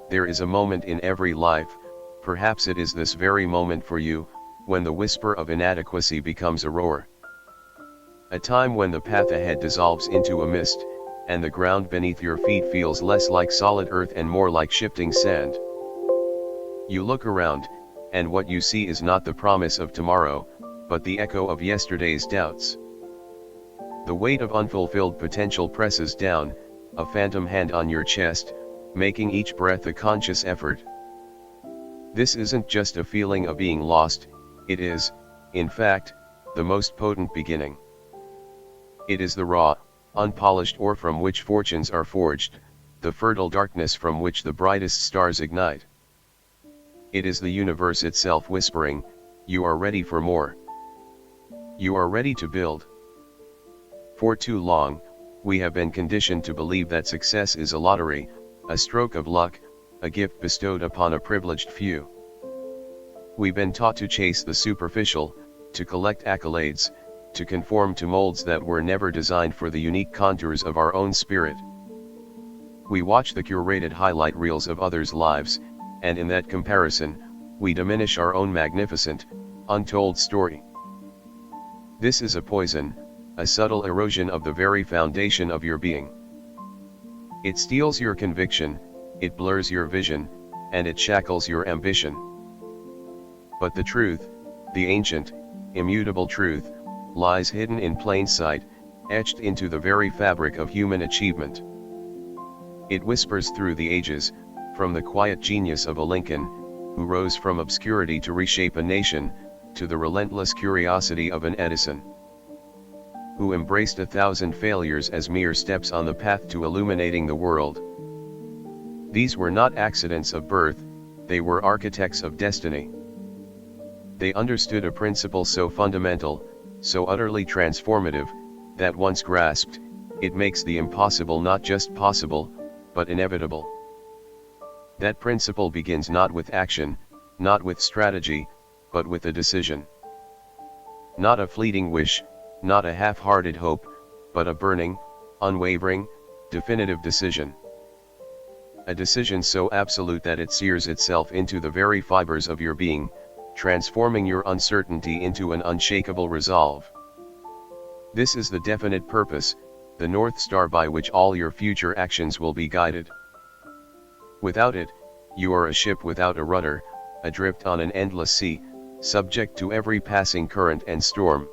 There is a moment in every life, perhaps it is this very moment for you, when the whisper of inadequacy becomes a roar. A time when the path ahead dissolves into a mist, and the ground beneath your feet feels less like solid earth and more like shifting sand. You look around, and what you see is not the promise of tomorrow, but the echo of yesterday's doubts. The weight of unfulfilled potential presses down, a phantom hand on your chest, making each breath a conscious effort. This isn't just a feeling of being lost, it is, in fact, the most potent beginning. It is the raw, unpolished ore from which fortunes are forged, the fertile darkness from which the brightest stars ignite. It is the universe itself whispering, you are ready for more. You are ready to build. For too long, we have been conditioned to believe that success is a lottery, a stroke of luck, a gift bestowed upon a privileged few. We've been taught to chase the superficial, to collect accolades, to conform to molds that were never designed for the unique contours of our own spirit. We watch the curated highlight reels of others' lives, and in that comparison, we diminish our own magnificent, untold story. This is a poison, a subtle erosion of the very foundation of your being. It steals your conviction, it blurs your vision, and it shackles your ambition. But the truth, the ancient, immutable truth, lies hidden in plain sight, etched into the very fabric of human achievement. It whispers through the ages, from the quiet genius of a Lincoln, who rose from obscurity to reshape a nation, to the relentless curiosity of an Edison, who embraced 1,000 failures as mere steps on the path to illuminating the world. These were not accidents of birth, they were architects of destiny. They understood a principle so fundamental, so utterly transformative, that once grasped, it makes the impossible not just possible, but inevitable. That principle begins not with action, not with strategy, but with a decision. Not a fleeting wish, not a half-hearted hope, but a burning, unwavering, definitive decision. A decision so absolute that it sears itself into the very fibers of your being, transforming your uncertainty into an unshakable resolve. This is the definite purpose, the North Star by which all your future actions will be guided. Without it, you are a ship without a rudder, adrift on an endless sea, subject to every passing current and storm.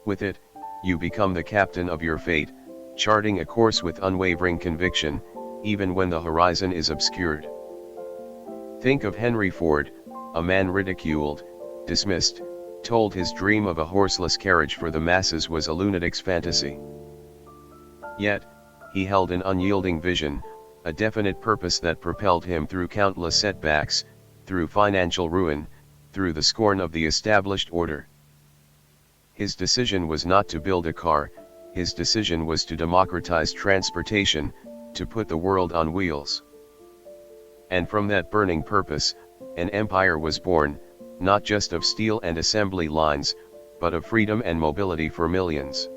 With it, you become the captain of your fate, charting a course with unwavering conviction, even when the horizon is obscured. Think of Henry Ford, a man ridiculed, dismissed, told his dream of a horseless carriage for the masses was a lunatic's fantasy. Yet, he held an unyielding vision, a definite purpose that propelled him through countless setbacks, through financial ruin, through the scorn of the established order. His decision was not to build a car, his decision was to democratize transportation, to put the world on wheels. And from that burning purpose, an empire was born, not just of steel and assembly lines, but of freedom and mobility for millions.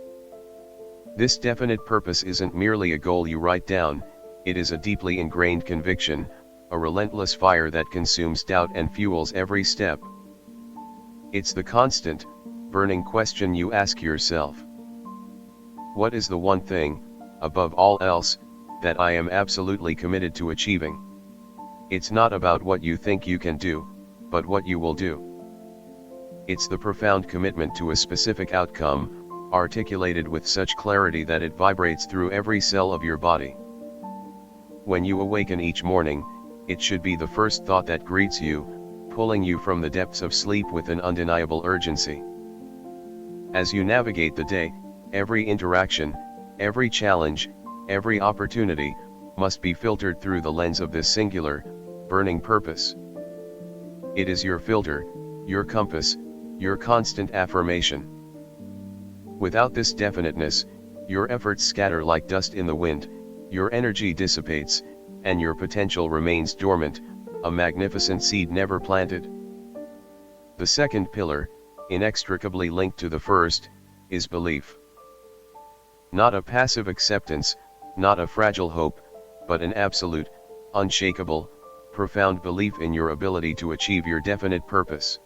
This definite purpose isn't merely a goal you write down, it is a deeply ingrained conviction, a relentless fire that consumes doubt and fuels every step. It's the constant, burning question you ask yourself. What is the one thing, above all else, that I am absolutely committed to achieving? It's not about what you think you can do, but what you will do. It's the profound commitment to a specific outcome, articulated with such clarity that it vibrates through every cell of your body. When you awaken each morning, it should be the first thought that greets you, pulling you from the depths of sleep with an undeniable urgency. As you navigate the day, every interaction, every challenge, every opportunity, must be filtered through the lens of this singular, burning purpose. It is your filter, your compass, your constant affirmation. Without this definiteness, your efforts scatter like dust in the wind, your energy dissipates, and your potential remains dormant, a magnificent seed never planted. The second pillar, inextricably linked to the first, is belief. Not a passive acceptance, not a fragile hope, but an absolute, unshakable, profound belief in your ability to achieve your definite purpose.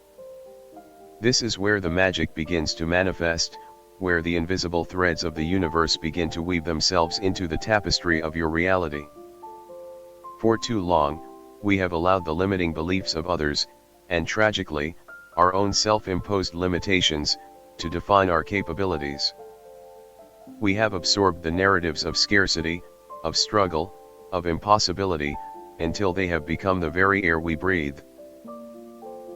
This is where the magic begins to manifest, where the invisible threads of the universe begin to weave themselves into the tapestry of your reality. For too long, we have allowed the limiting beliefs of others, and tragically, our own self-imposed limitations, to define our capabilities. We have absorbed the narratives of scarcity, of struggle, of impossibility, until they have become the very air we breathe.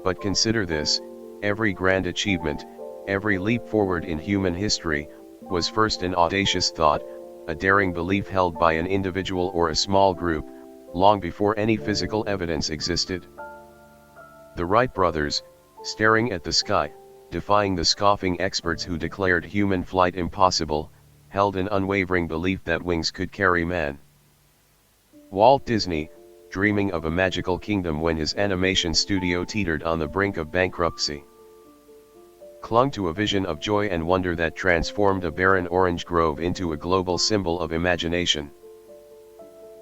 But consider this: every grand achievement, every leap forward in human history, was first an audacious thought, a daring belief held by an individual or a small group, long before any physical evidence existed. The Wright brothers, staring at the sky, defying the scoffing experts who declared human flight impossible, held an unwavering belief that wings could carry man. Walt Disney, dreaming of a magical kingdom when his animation studio teetered on the brink of bankruptcy, clung to a vision of joy and wonder that transformed a barren orange grove into a global symbol of imagination.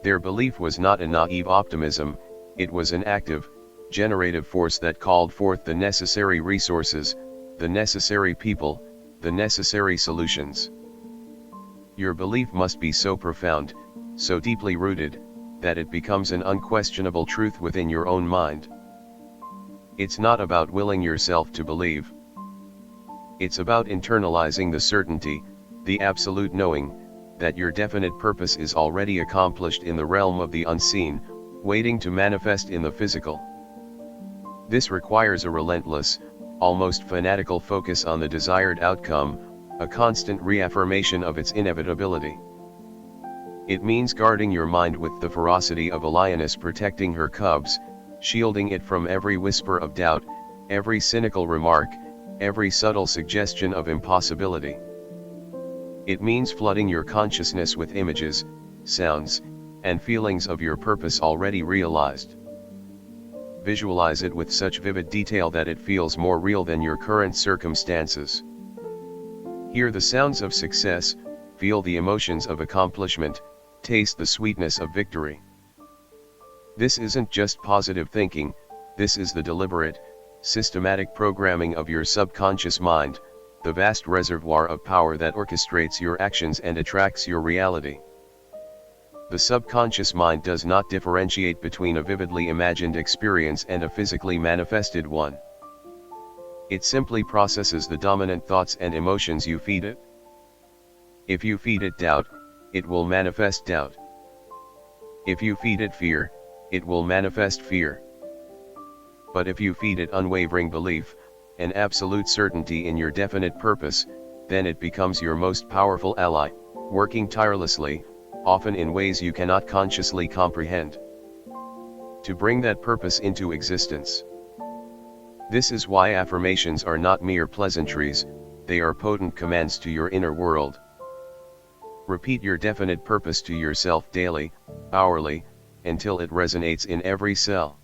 Their belief was not a naive optimism, it was an active, generative force that called forth the necessary resources, the necessary people, the necessary solutions. Your belief must be so profound, so deeply rooted, that it becomes an unquestionable truth within your own mind. It's not about willing yourself to believe. It's about internalizing the certainty, the absolute knowing, that your definite purpose is already accomplished in the realm of the unseen, waiting to manifest in the physical. This requires a relentless, almost fanatical focus on the desired outcome, a constant reaffirmation of its inevitability. It means guarding your mind with the ferocity of a lioness protecting her cubs, shielding it from every whisper of doubt, every cynical remark, every subtle suggestion of impossibility. It means flooding your consciousness with images, sounds, and feelings of your purpose already realized. Visualize it with such vivid detail that it feels more real than your current circumstances. Hear the sounds of success, feel the emotions of accomplishment, taste the sweetness of victory. This isn't just positive thinking, this is the deliberate, systematic programming of your subconscious mind, the vast reservoir of power that orchestrates your actions and attracts your reality. The subconscious mind does not differentiate between a vividly imagined experience and a physically manifested one. It simply processes the dominant thoughts and emotions you feed it. If you feed it doubt, it will manifest doubt. If you feed it fear, it will manifest fear. But if you feed it unwavering belief, an absolute certainty in your definite purpose, then it becomes your most powerful ally, working tirelessly, often in ways you cannot consciously comprehend, to bring that purpose into existence. This is why affirmations are not mere pleasantries, they are potent commands to your inner world. Repeat your definite purpose to yourself daily, hourly, until it resonates in every cell.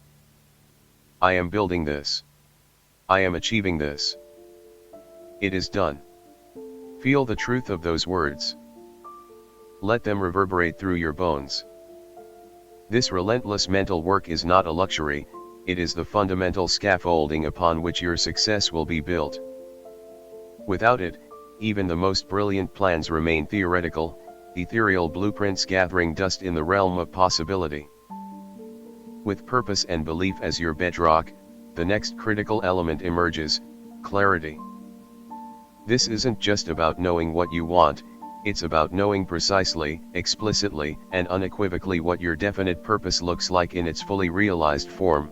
I am building this. I am achieving this. It is done. Feel the truth of those words. Let them reverberate through your bones. This relentless mental work is not a luxury, it is the fundamental scaffolding upon which your success will be built. Without it, even the most brilliant plans remain theoretical, ethereal blueprints gathering dust in the realm of possibility. With purpose and belief as your bedrock, the next critical element emerges: clarity. This isn't just about knowing what you want, it's about knowing precisely, explicitly, and unequivocally what your definite purpose looks like in its fully realized form.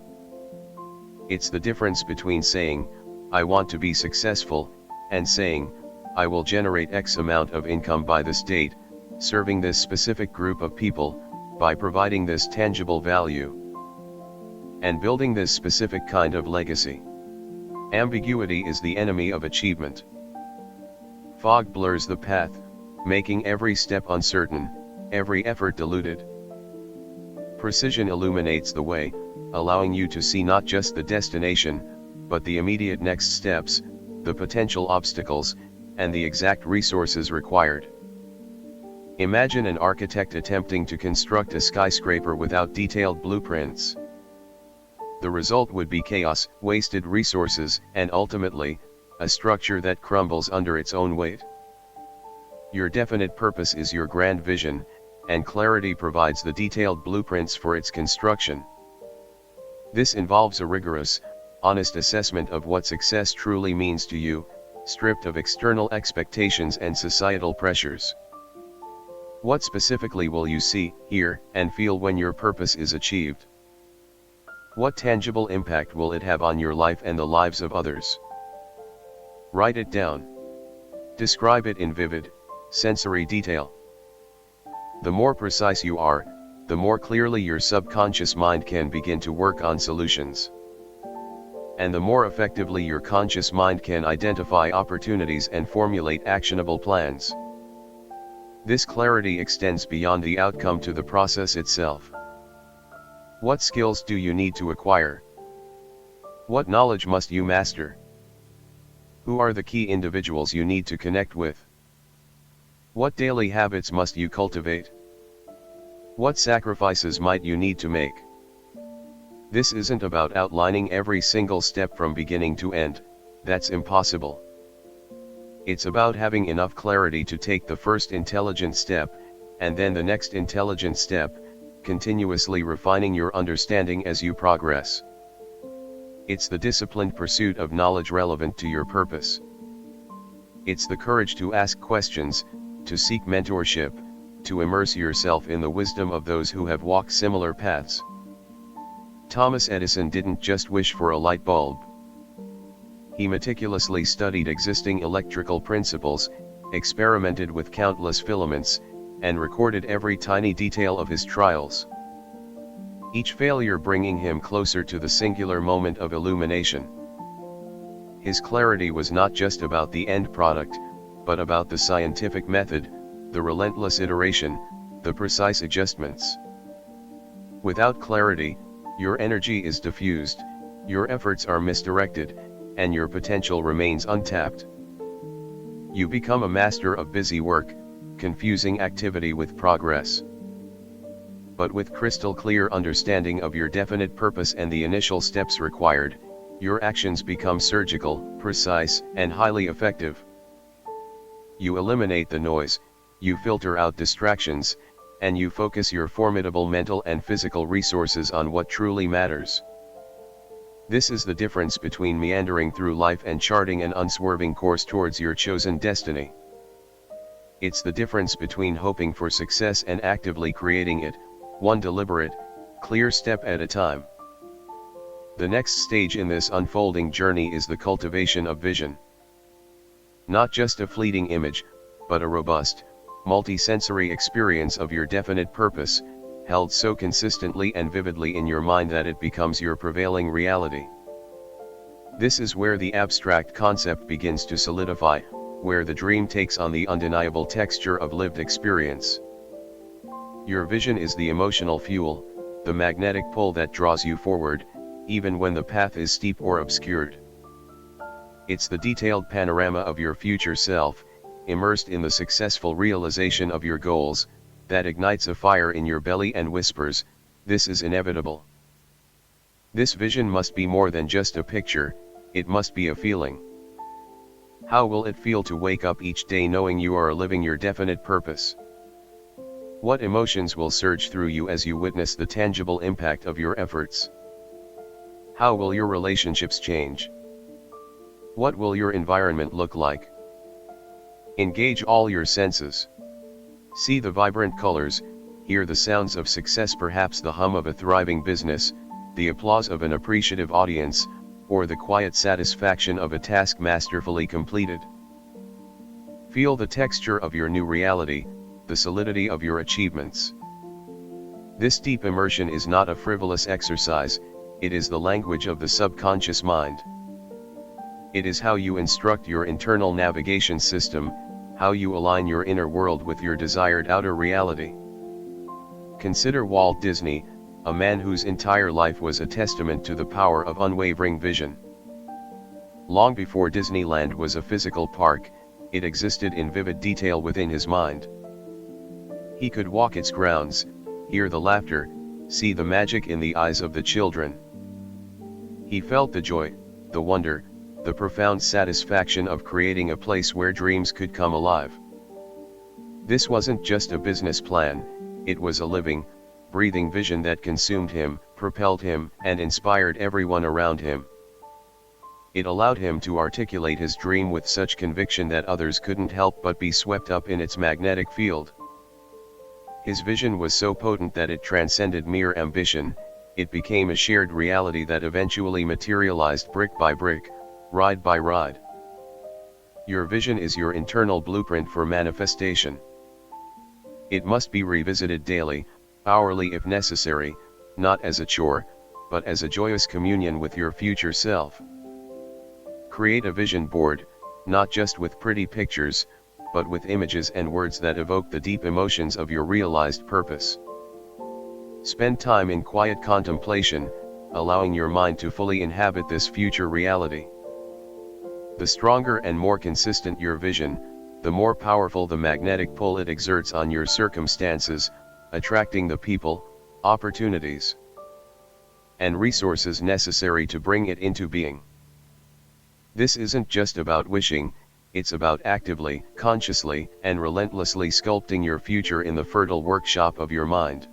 It's the difference between saying, "I want to be successful," and saying, "I will generate X amount of income by this date, serving this specific group of people, by providing this tangible value, and building this specific kind of legacy." Ambiguity is the enemy of achievement. Fog blurs the path, making every step uncertain, every effort diluted. Precision illuminates the way, allowing you to see not just the destination, but the immediate next steps, the potential obstacles, and the exact resources required. Imagine an architect attempting to construct a skyscraper without detailed blueprints. The result would be chaos, wasted resources, and ultimately, a structure that crumbles under its own weight. Your definite purpose is your grand vision, and clarity provides the detailed blueprints for its construction. This involves a rigorous, honest assessment of what success truly means to you, stripped of external expectations and societal pressures. What specifically will you see, hear, and feel when your purpose is achieved? What tangible impact will it have on your life and the lives of others? Write it down. Describe it in vivid, sensory detail. The more precise you are, the more clearly your subconscious mind can begin to work on solutions. And the more effectively your conscious mind can identify opportunities and formulate actionable plans. This clarity extends beyond the outcome to the process itself. What skills do you need to acquire? What knowledge must you master? Who are the key individuals you need to connect with? What daily habits must you cultivate? What sacrifices might you need to make? This isn't about outlining every single step from beginning to end, that's impossible. It's about having enough clarity to take the first intelligent step, and then the next intelligent step, continuously refining your understanding as you progress. It's the disciplined pursuit of knowledge relevant to your purpose. It's the courage to ask questions, to seek mentorship, to immerse yourself in the wisdom of those who have walked similar paths. Thomas Edison didn't just wish for a light bulb. He meticulously studied existing electrical principles, experimented with countless filaments, and recorded every tiny detail of his trials. Each failure bringing him closer to the singular moment of illumination. His clarity was not just about the end product, but about the scientific method, the relentless iteration, the precise adjustments. Without clarity, your energy is diffused, your efforts are misdirected, and your potential remains untapped. You become a master of busy work, confusing activity with progress. But with crystal clear understanding of your definite purpose and the initial steps required, your actions become surgical, precise, and highly effective. You eliminate the noise, you filter out distractions, and you focus your formidable mental and physical resources on what truly matters. This is the difference between meandering through life and charting an unswerving course towards your chosen destiny. It's the difference between hoping for success and actively creating it, one deliberate, clear step at a time. The next stage in this unfolding journey is the cultivation of vision. Not just a fleeting image, but a robust, multi-sensory experience of your definite purpose, held so consistently and vividly in your mind that it becomes your prevailing reality. This is where the abstract concept begins to solidify, where the dream takes on the undeniable texture of lived experience. Your vision is the emotional fuel, the magnetic pull that draws you forward, even when the path is steep or obscured. It's the detailed panorama of your future self, immersed in the successful realization of your goals, that ignites a fire in your belly and whispers, "This is inevitable." This vision must be more than just a picture, it must be a feeling. How will it feel to wake up each day knowing you are living your definite purpose? What emotions will surge through you as you witness the tangible impact of your efforts? How will your relationships change? What will your environment look like? Engage all your senses. See the vibrant colors, hear the sounds of success, perhaps the hum of a thriving business, the applause of an appreciative audience, or the quiet satisfaction of a task masterfully completed. Feel the texture of your new reality, the solidity of your achievements. This deep immersion is not a frivolous exercise, it is the language of the subconscious mind. It is how you instruct your internal navigation system, how you align your inner world with your desired outer reality. Consider Walt Disney, a man whose entire life was a testament to the power of unwavering vision. Long before Disneyland was a physical park, it existed in vivid detail within his mind. He could walk its grounds, hear the laughter, see the magic in the eyes of the children. He felt the joy, the wonder, the profound satisfaction of creating a place where dreams could come alive. This wasn't just a business plan, it was a living, breathing vision that consumed him, propelled him, and inspired everyone around him. It allowed him to articulate his dream with such conviction that others couldn't help but be swept up in its magnetic field. His vision was so potent that it transcended mere ambition, it became a shared reality that eventually materialized brick by brick, ride by ride. Your vision is your internal blueprint for manifestation. It must be revisited daily, hourly if necessary, not as a chore, but as a joyous communion with your future self. Create a vision board, not just with pretty pictures, but with images and words that evoke the deep emotions of your realized purpose. Spend time in quiet contemplation, allowing your mind to fully inhabit this future reality. The stronger and more consistent your vision, the more powerful the magnetic pull it exerts on your circumstances, attracting the people, opportunities, and resources necessary to bring it into being. This isn't just about wishing, it's about actively, consciously, and relentlessly sculpting your future in the fertile workshop of your mind.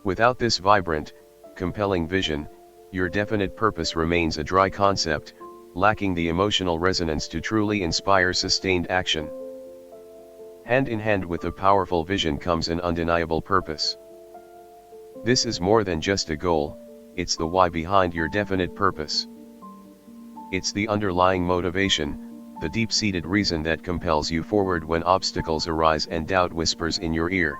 Without this vibrant, compelling vision, your definite purpose remains a dry concept, lacking the emotional resonance to truly inspire sustained action. Hand in hand with a powerful vision comes an undeniable purpose. This is more than just a goal, it's the why behind your definite purpose. It's the underlying motivation, the deep-seated reason that compels you forward when obstacles arise and doubt whispers in your ear.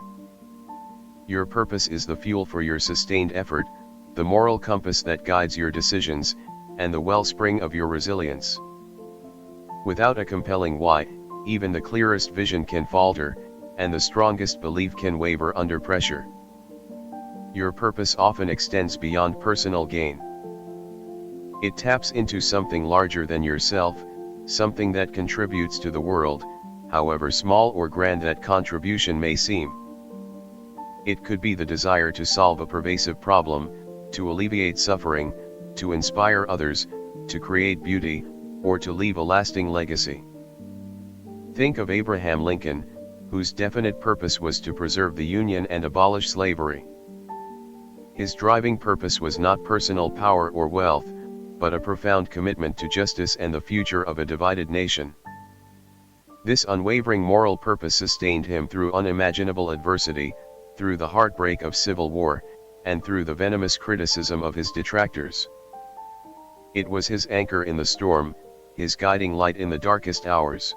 Your purpose is the fuel for your sustained effort, the moral compass that guides your decisions, and the wellspring of your resilience. Without a compelling why, even the clearest vision can falter, and the strongest belief can waver under pressure. Your purpose often extends beyond personal gain. It taps into something larger than yourself, something that contributes to the world, however small or grand that contribution may seem. It could be the desire to solve a pervasive problem, to alleviate suffering, to inspire others, to create beauty, or to leave a lasting legacy. Think of Abraham Lincoln, whose definite purpose was to preserve the Union and abolish slavery. His driving purpose was not personal power or wealth, but a profound commitment to justice and the future of a divided nation. This unwavering moral purpose sustained him through unimaginable adversity, through the heartbreak of civil war, and through the venomous criticism of his detractors. It was his anchor in the storm, his guiding light in the darkest hours.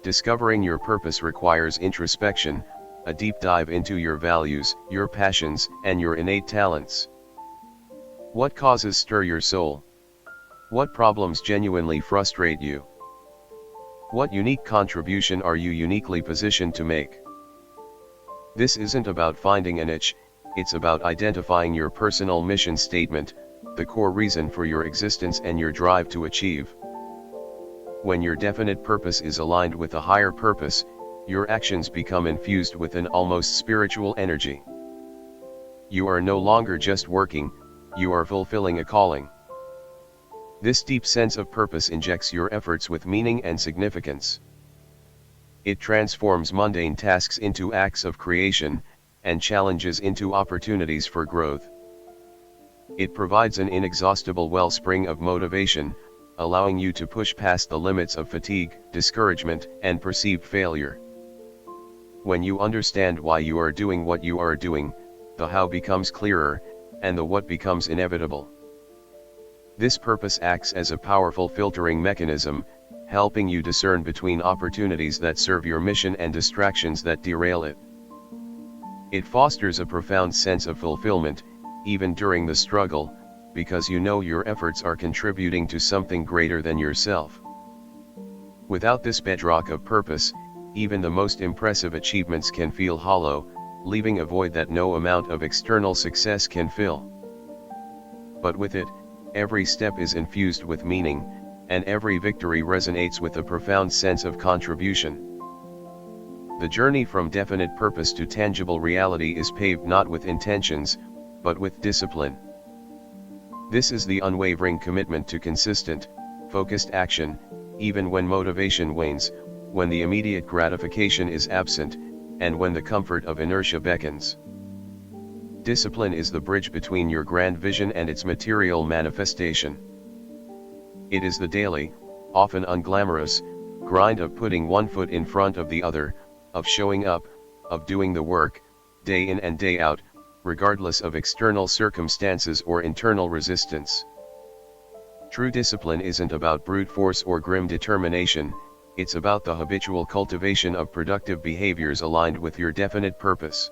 Discovering your purpose requires introspection, a deep dive into your values, your passions, and your innate talents. What causes stir your soul? What problems genuinely frustrate you? What unique contribution are you uniquely positioned to make? This isn't about finding a niche, it's about identifying your personal mission statement, the core reason for your existence and your drive to achieve. When your definite purpose is aligned with a higher purpose, your actions become infused with an almost spiritual energy. You are no longer just working, you are fulfilling a calling. This deep sense of purpose injects your efforts with meaning and significance. It transforms mundane tasks into acts of creation, and challenges into opportunities for growth. It provides an inexhaustible wellspring of motivation, allowing you to push past the limits of fatigue, discouragement, and perceived failure. When you understand why you are doing what you are doing, the how becomes clearer, and the what becomes inevitable. This purpose acts as a powerful filtering mechanism, helping you discern between opportunities that serve your mission and distractions that derail it. It fosters a profound sense of fulfillment, even during the struggle, because you know your efforts are contributing to something greater than yourself. Without this bedrock of purpose, even the most impressive achievements can feel hollow, leaving a void that no amount of external success can fill. But with it, every step is infused with meaning, and every victory resonates with a profound sense of contribution. The journey from definite purpose to tangible reality is paved not with intentions, but with discipline. This is the unwavering commitment to consistent, focused action, even when motivation wanes, when the immediate gratification is absent, and when the comfort of inertia beckons. Discipline is the bridge between your grand vision and its material manifestation. It is the daily, often unglamorous, grind of putting one foot in front of the other, of showing up, of doing the work, day in and day out, regardless of external circumstances or internal resistance. True discipline isn't about brute force or grim determination, it's about the habitual cultivation of productive behaviors aligned with your definite purpose.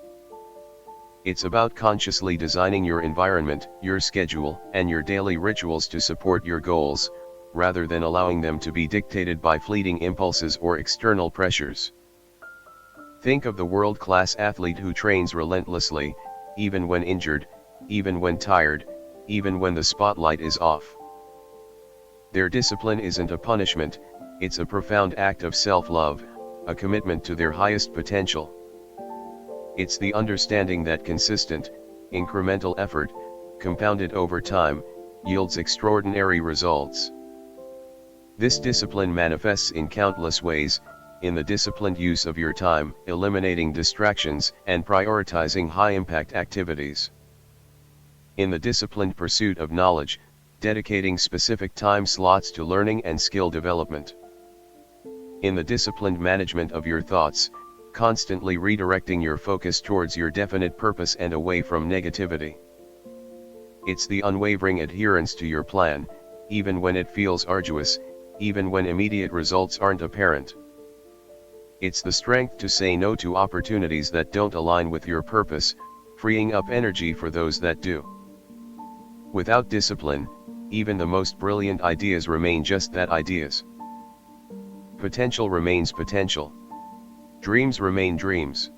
It's about consciously designing your environment, your schedule, and your daily rituals to support your goals, rather than allowing them to be dictated by fleeting impulses or external pressures. Think of the world-class athlete who trains relentlessly, even when injured, even when tired, even when the spotlight is off. Their discipline isn't a punishment, it's a profound act of self-love, a commitment to their highest potential. It's the understanding that consistent, incremental effort, compounded over time, yields extraordinary results. This discipline manifests in countless ways, in the disciplined use of your time, eliminating distractions, and prioritizing high-impact activities. In the disciplined pursuit of knowledge, dedicating specific time slots to learning and skill development. In the disciplined management of your thoughts, constantly redirecting your focus towards your definite purpose and away from negativity. It's the unwavering adherence to your plan, even when it feels arduous, even when immediate results aren't apparent. It's the strength to say no to opportunities that don't align with your purpose, freeing up energy for those that do. Without discipline, even the most brilliant ideas remain just that, ideas. Potential remains potential. Dreams remain dreams.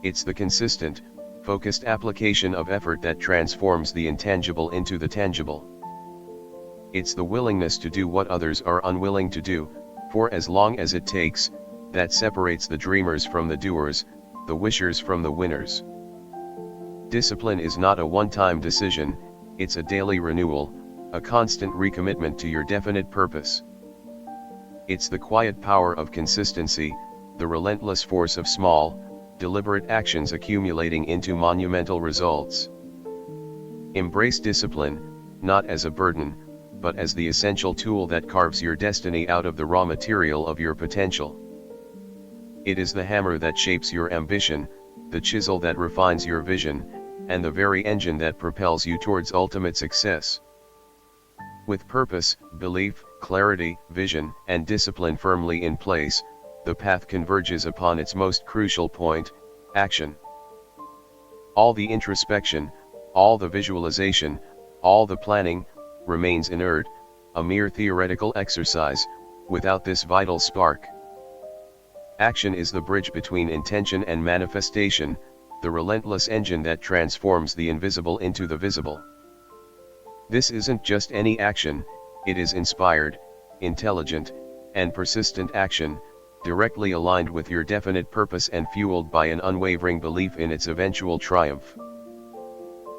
It's the consistent, focused application of effort that transforms the intangible into the tangible. It's the willingness to do what others are unwilling to do, for as long as it takes, that separates the dreamers from the doers, the wishers from the winners. Discipline is not a one-time decision, it's a daily renewal, a constant recommitment to your definite purpose. It's the quiet power of consistency, the relentless force of small, deliberate actions accumulating into monumental results. Embrace discipline, not as a burden, but as the essential tool that carves your destiny out of the raw material of your potential. It is the hammer that shapes your ambition, the chisel that refines your vision, and the very engine that propels you towards ultimate success. With purpose, belief, clarity, vision, and discipline firmly in place, the path converges upon its most crucial point, action. All the introspection, all the visualization, all the planning, remains inert, a mere theoretical exercise, without this vital spark. Action is the bridge between intention and manifestation, the relentless engine that transforms the invisible into the visible. This isn't just any action, it is inspired, intelligent, and persistent action, directly aligned with your definite purpose and fueled by an unwavering belief in its eventual triumph.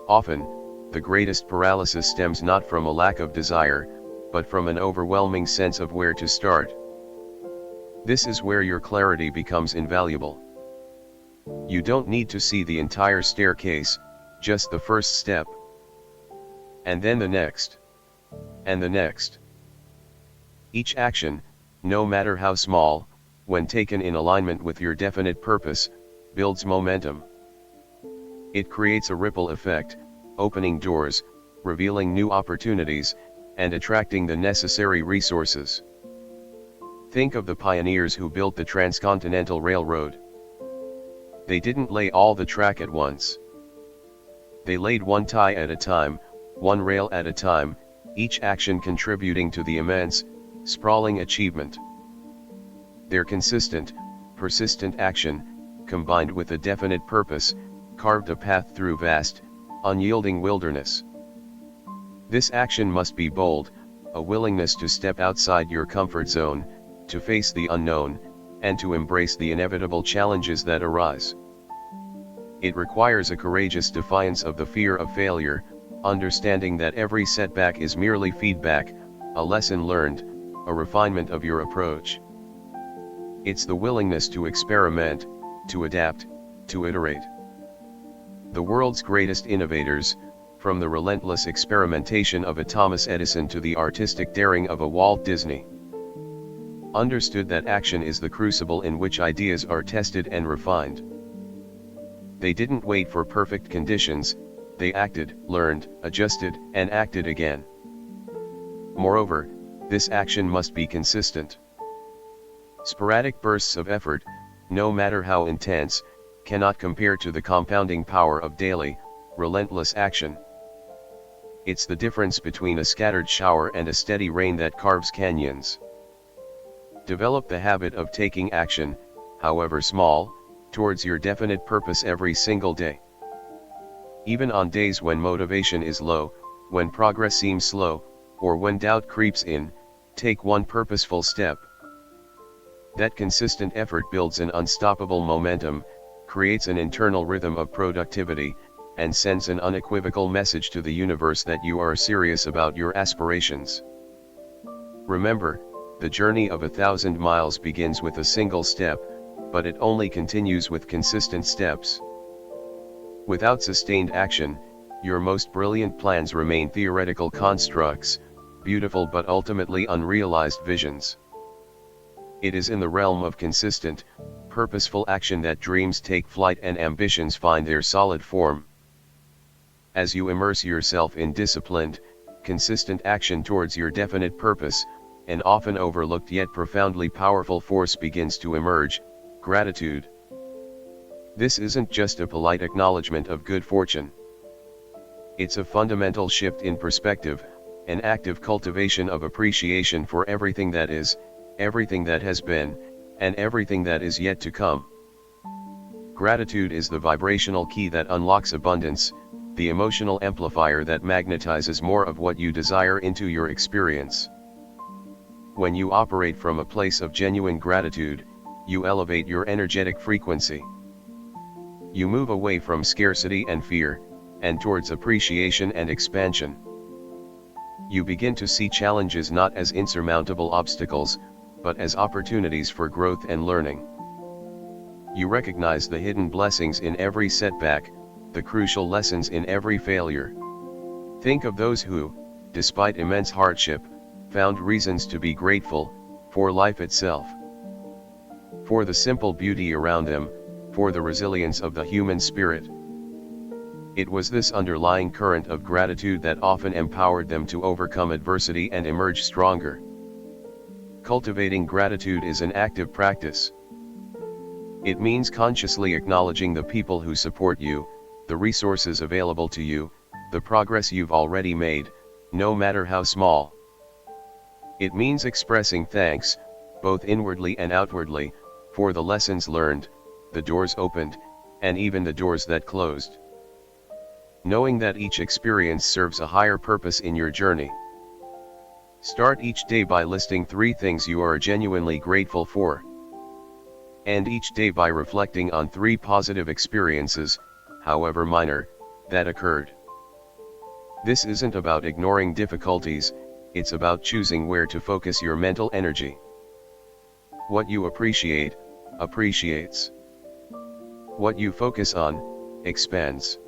Often, the greatest paralysis stems not from a lack of desire, but from an overwhelming sense of where to start. This is where your clarity becomes invaluable. You don't need to see the entire staircase, just the first step. And then the next. And the next. Each action, no matter how small, when taken in alignment with your definite purpose, builds momentum. It creates a ripple effect, opening doors, revealing new opportunities, and attracting the necessary resources. Think of the pioneers who built the Transcontinental Railroad. They didn't lay all the track at once. They laid one tie at a time, one rail at a time, each action contributing to the immense, sprawling achievement. Their consistent, persistent action, combined with a definite purpose, carved a path through vast, unyielding wilderness. This action must be bold, a willingness to step outside your comfort zone, to face the unknown, and to embrace the inevitable challenges that arise. It requires a courageous defiance of the fear of failure, understanding that every setback is merely feedback, a lesson learned, a refinement of your approach. It's the willingness to experiment, to adapt, to iterate. The world's greatest innovators, from the relentless experimentation of a Thomas Edison to the artistic daring of a Walt Disney, understood that action is the crucible in which ideas are tested and refined. They didn't wait for perfect conditions, they acted, learned, adjusted, and acted again. Moreover, this action must be consistent. Sporadic bursts of effort, no matter how intense, cannot compare to the compounding power of daily, relentless action. It's the difference between a scattered shower and a steady rain that carves canyons. Develop the habit of taking action, however small, towards your definite purpose every single day. Even on days when motivation is low, when progress seems slow, or when doubt creeps in, take one purposeful step. That consistent effort builds an unstoppable momentum, creates an internal rhythm of productivity, and sends an unequivocal message to the universe that you are serious about your aspirations. Remember, the journey of 1,000 miles begins with a single step, but it only continues with consistent steps. Without sustained action, your most brilliant plans remain theoretical constructs, beautiful but ultimately unrealized visions. It is in the realm of consistent, purposeful action that dreams take flight and ambitions find their solid form. As you immerse yourself in disciplined, consistent action towards your definite purpose, an often overlooked yet profoundly powerful force begins to emerge: gratitude. This isn't just a polite acknowledgement of good fortune. It's a fundamental shift in perspective, an active cultivation of appreciation for everything that is, everything that has been, and everything that is yet to come. Gratitude is the vibrational key that unlocks abundance, the emotional amplifier that magnetizes more of what you desire into your experience. When you operate from a place of genuine gratitude, you elevate your energetic frequency. You move away from scarcity and fear, and towards appreciation and expansion. You begin to see challenges not as insurmountable obstacles, but as opportunities for growth and learning. You recognize the hidden blessings in every setback, the crucial lessons in every failure. Think of those who, despite immense hardship, found reasons to be grateful, for life itself. For the simple beauty around them, for the resilience of the human spirit. It was this underlying current of gratitude that often empowered them to overcome adversity and emerge stronger. Cultivating gratitude is an active practice. It means consciously acknowledging the people who support you, the resources available to you, the progress you've already made, no matter how small. It means expressing thanks, both inwardly and outwardly, for the lessons learned, the doors opened, and even the doors that closed. Knowing that each experience serves a higher purpose in your journey. Start each day by listing 3 things you are genuinely grateful for. End each day by reflecting on 3 positive experiences, however minor, that occurred. This isn't about ignoring difficulties, it's about choosing where to focus your mental energy. What you appreciate, appreciates. What you focus on, expands.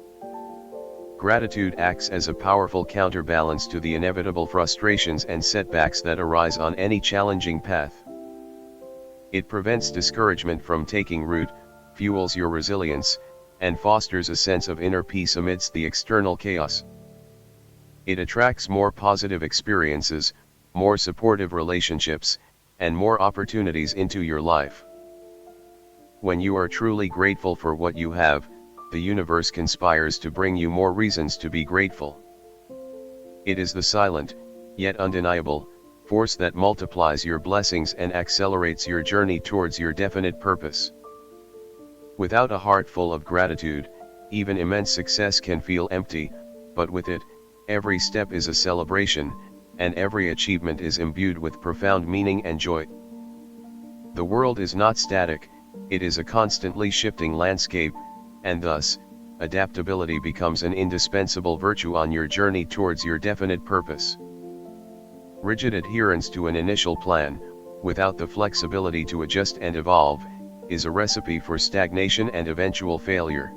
Gratitude acts as a powerful counterbalance to the inevitable frustrations and setbacks that arise on any challenging path. It prevents discouragement from taking root, fuels your resilience, and fosters a sense of inner peace amidst the external chaos. It attracts more positive experiences, more supportive relationships, and more opportunities into your life. When you are truly grateful for what you have, the universe conspires to bring you more reasons to be grateful. It is the silent, yet undeniable, force that multiplies your blessings and accelerates your journey towards your definite purpose. Without a heart full of gratitude, even immense success can feel empty, but with it, every step is a celebration, and every achievement is imbued with profound meaning and joy. The world is not static, it is a constantly shifting landscape, and thus, adaptability becomes an indispensable virtue on your journey towards your definite purpose. Rigid adherence to an initial plan, without the flexibility to adjust and evolve, is a recipe for stagnation and eventual failure.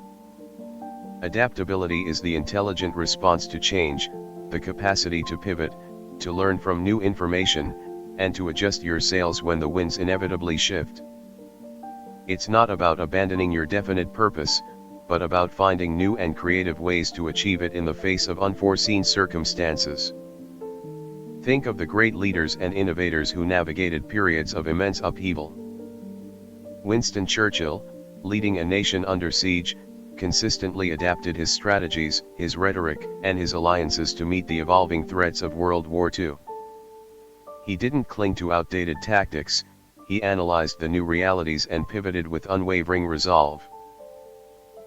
Adaptability is the intelligent response to change, the capacity to pivot, to learn from new information, and to adjust your sails when the winds inevitably shift. It's not about abandoning your definite purpose, but about finding new and creative ways to achieve it in the face of unforeseen circumstances. Think of the great leaders and innovators who navigated periods of immense upheaval. Winston Churchill, leading a nation under siege, consistently adapted his strategies, his rhetoric, and his alliances to meet the evolving threats of World War II. He didn't cling to outdated tactics, he analyzed the new realities and pivoted with unwavering resolve.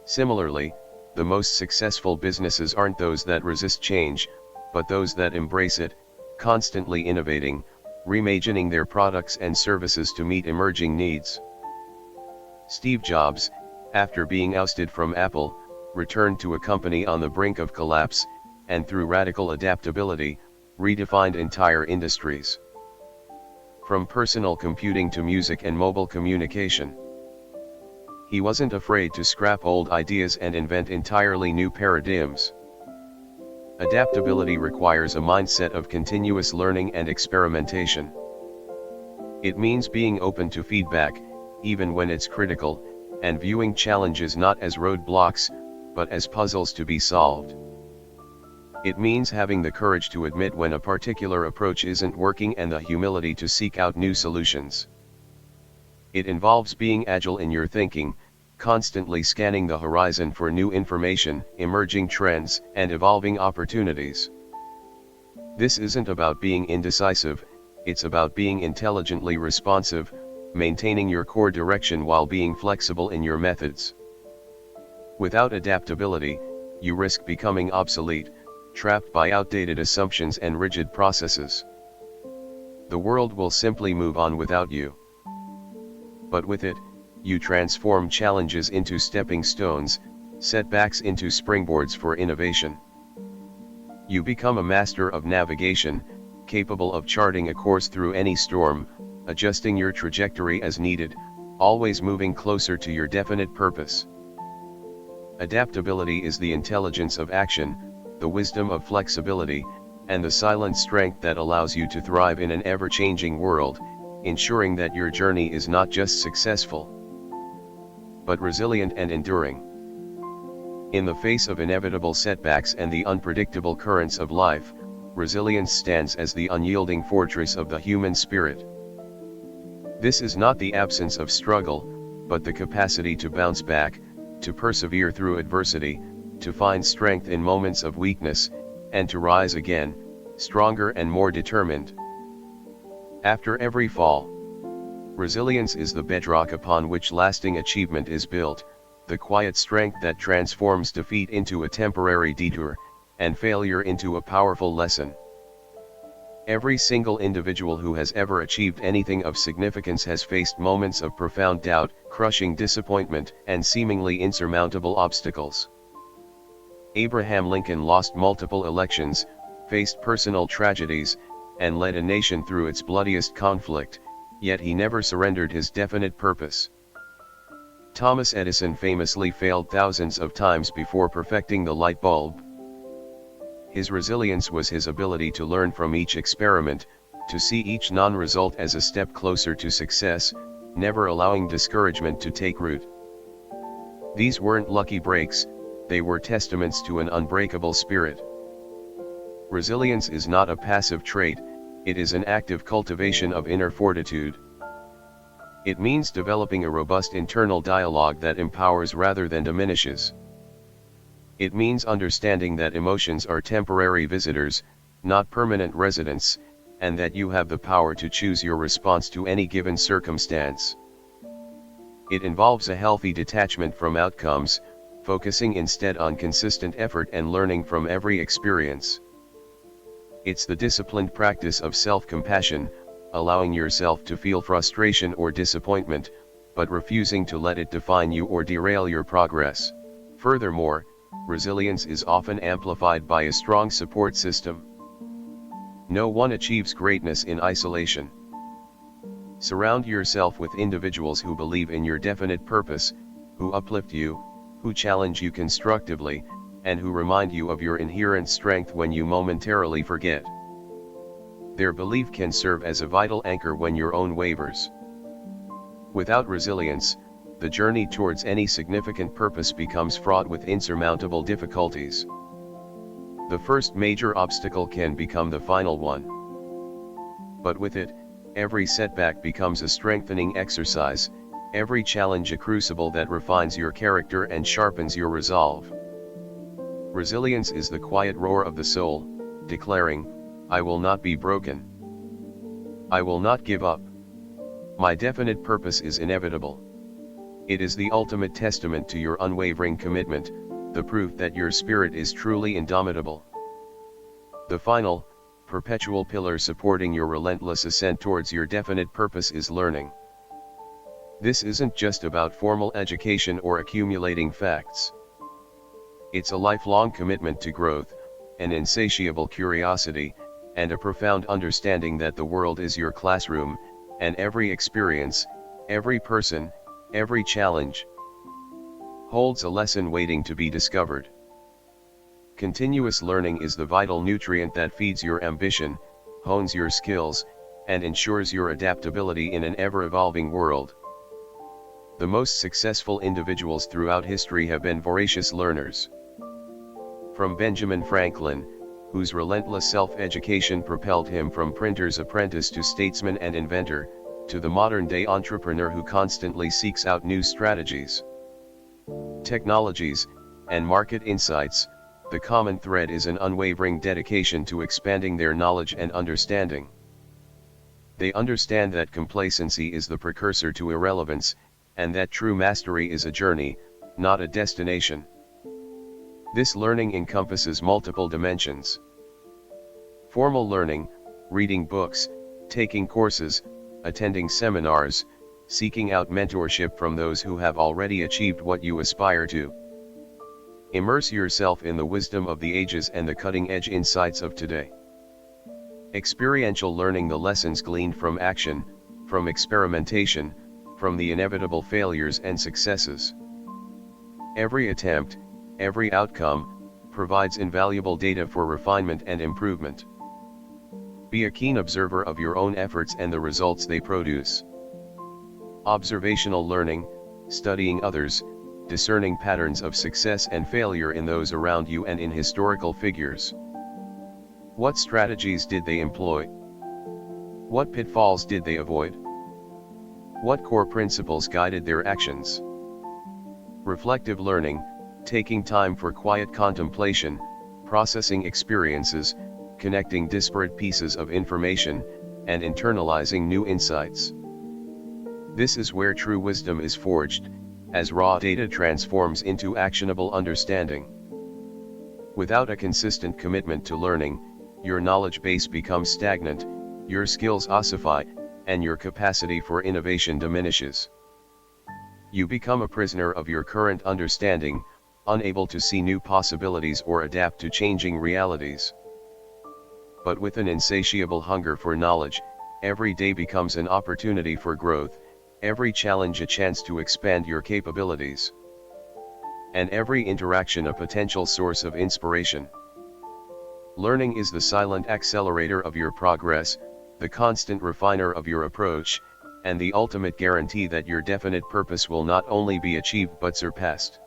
Similarly, the most successful businesses aren't those that resist change, but those that embrace it, constantly innovating, reimagining their products and services to meet emerging needs. Steve Jobs, after being ousted from Apple, returned to a company on the brink of collapse, and through radical adaptability, redefined entire industries. From personal computing to music and mobile communication. He wasn't afraid to scrap old ideas and invent entirely new paradigms. Adaptability requires a mindset of continuous learning and experimentation. It means being open to feedback, even when it's critical, and viewing challenges not as roadblocks, but as puzzles to be solved. It means having the courage to admit when a particular approach isn't working and the humility to seek out new solutions. It involves being agile in your thinking, constantly scanning the horizon for new information, emerging trends, and evolving opportunities. This isn't about being indecisive, it's about being intelligently responsive, maintaining your core direction while being flexible in your methods. Without adaptability, you risk becoming obsolete, trapped by outdated assumptions and rigid processes. The world will simply move on without you. But with it, you transform challenges into stepping stones, setbacks into springboards for innovation. You become a master of navigation, capable of charting a course through any storm, adjusting your trajectory as needed, always moving closer to your definite purpose. Adaptability is the intelligence of action, the wisdom of flexibility, and the silent strength that allows you to thrive in an ever-changing world, ensuring that your journey is not just successful, but resilient and enduring. In the face of inevitable setbacks and the unpredictable currents of life, resilience stands as the unyielding fortress of the human spirit. This is not the absence of struggle, but the capacity to bounce back, to persevere through adversity, to find strength in moments of weakness, and to rise again, stronger and more determined. After every fall, resilience is the bedrock upon which lasting achievement is built, the quiet strength that transforms defeat into a temporary detour, and failure into a powerful lesson. Every single individual who has ever achieved anything of significance has faced moments of profound doubt, crushing disappointment, and seemingly insurmountable obstacles. Abraham Lincoln lost multiple elections, faced personal tragedies, and led a nation through its bloodiest conflict, yet he never surrendered his definite purpose. Thomas Edison famously failed thousands of times before perfecting the light bulb. His resilience was his ability to learn from each experiment, to see each non-result as a step closer to success, never allowing discouragement to take root. These weren't lucky breaks, they were testaments to an unbreakable spirit. Resilience is not a passive trait, it is an active cultivation of inner fortitude. It means developing a robust internal dialogue that empowers rather than diminishes. It means understanding that emotions are temporary visitors, not permanent residents, and that you have the power to choose your response to any given circumstance. It involves a healthy detachment from outcomes, focusing instead on consistent effort and learning from every experience. It's the disciplined practice of self-compassion, allowing yourself to feel frustration or disappointment, but refusing to let it define you or derail your progress. Furthermore, resilience is often amplified by a strong support system. No one achieves greatness in isolation. Surround yourself with individuals who believe in your definite purpose, who uplift you, who challenge you constructively, and who remind you of your inherent strength when you momentarily forget. Their belief can serve as a vital anchor when your own wavers. Without resilience, the journey towards any significant purpose becomes fraught with insurmountable difficulties. The first major obstacle can become the final one. But with it, every setback becomes a strengthening exercise, every challenge a crucible that refines your character and sharpens your resolve. Resilience is the quiet roar of the soul, declaring, "I will not be broken. I will not give up. My definite purpose is inevitable." It is the ultimate testament to your unwavering commitment, the proof that your spirit is truly indomitable. The final, perpetual pillar supporting your relentless ascent towards your definite purpose is learning. This isn't just about formal education or accumulating facts. It's a lifelong commitment to growth, an insatiable curiosity, and a profound understanding that the world is your classroom, and every experience, every person, every challenge holds a lesson waiting to be discovered. Continuous learning is the vital nutrient that feeds your ambition, hones your skills, and ensures your adaptability in an ever-evolving world. The most successful individuals throughout history have been voracious learners. From Benjamin Franklin, whose relentless self-education propelled him from printer's apprentice to statesman and inventor, to the modern-day entrepreneur who constantly seeks out new strategies, technologies, and market insights, the common thread is an unwavering dedication to expanding their knowledge and understanding. They understand that complacency is the precursor to irrelevance, and that true mastery is a journey, not a destination. This learning encompasses multiple dimensions. Formal learning, reading books, taking courses, attending seminars, seeking out mentorship from those who have already achieved what you aspire to. Immerse yourself in the wisdom of the ages and the cutting-edge insights of today. Experiential learning, the lessons gleaned from action, from experimentation, from the inevitable failures and successes. Every attempt, every outcome, provides invaluable data for refinement and improvement. Be a keen observer of your own efforts and the results they produce. Observational learning, studying others, discerning patterns of success and failure in those around you and in historical figures. What strategies did they employ? What pitfalls did they avoid? What core principles guided their actions? Reflective learning, taking time for quiet contemplation, processing experiences, connecting disparate pieces of information, and internalizing new insights. This is where true wisdom is forged, as raw data transforms into actionable understanding. Without a consistent commitment to learning, your knowledge base becomes stagnant, your skills ossify, and your capacity for innovation diminishes. You become a prisoner of your current understanding, unable to see new possibilities or adapt to changing realities. But with an insatiable hunger for knowledge, every day becomes an opportunity for growth, every challenge a chance to expand your capabilities, and every interaction a potential source of inspiration. Learning is the silent accelerator of your progress, the constant refiner of your approach, and the ultimate guarantee that your definite purpose will not only be achieved but surpassed,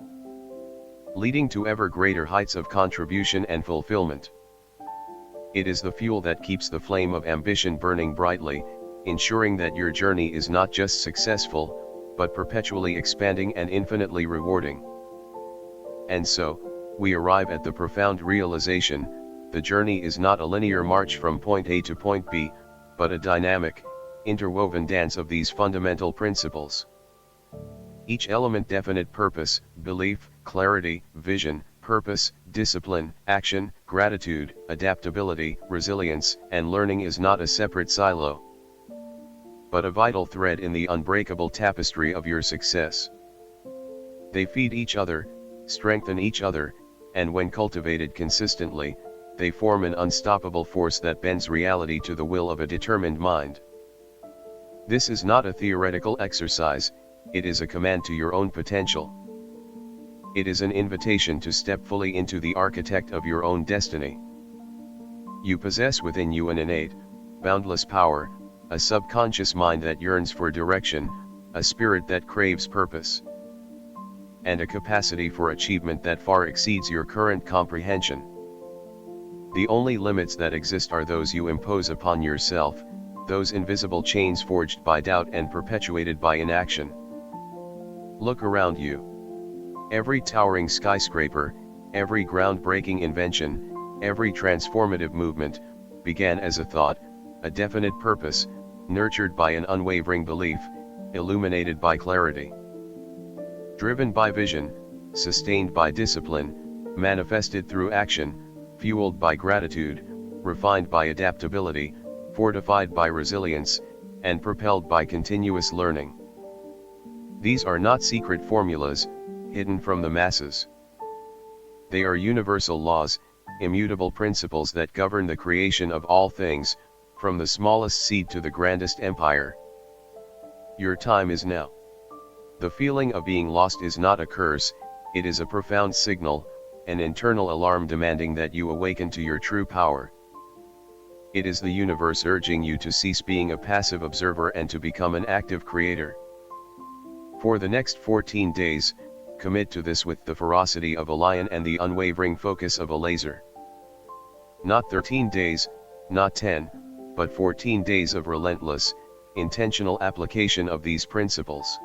leading to ever greater heights of contribution and fulfillment. It is the fuel that keeps the flame of ambition burning brightly, ensuring that your journey is not just successful, but perpetually expanding and infinitely rewarding. And so, we arrive at the profound realization, the journey is not a linear march from point A to point B, but a dynamic, interwoven dance of these fundamental principles. Each element: definite purpose, belief, clarity, vision, purpose, discipline, action, gratitude, adaptability, resilience, and learning is not a separate silo. but a vital thread in the unbreakable tapestry of your success. They feed each other, strengthen each other, and when cultivated consistently, they form an unstoppable force that bends reality to the will of a determined mind. This is not a theoretical exercise, it is a command to your own potential. It is an invitation to step fully into the architect of your own destiny. You possess within you an innate, boundless power, a subconscious mind that yearns for direction, a spirit that craves purpose, and a capacity for achievement that far exceeds your current comprehension. The only limits that exist are those you impose upon yourself, those invisible chains forged by doubt and perpetuated by inaction. Look around you. Every towering skyscraper, every groundbreaking invention, every transformative movement, began as a thought, a definite purpose, nurtured by an unwavering belief, illuminated by clarity. Driven by vision, sustained by discipline, manifested through action, fueled by gratitude, refined by adaptability, fortified by resilience, and propelled by continuous learning. These are not secret formulas, hidden from the masses. They are universal laws, immutable principles that govern the creation of all things, from the smallest seed to the grandest empire. Your time is now. The feeling of being lost is not a curse, it is a profound signal, an internal alarm demanding that you awaken to your true power. It is the universe urging you to cease being a passive observer and to become an active creator. For the next 14 days, commit to this with the ferocity of a lion and the unwavering focus of a laser. Not 13 days, not 10, but 14 days of relentless, intentional application of these principles.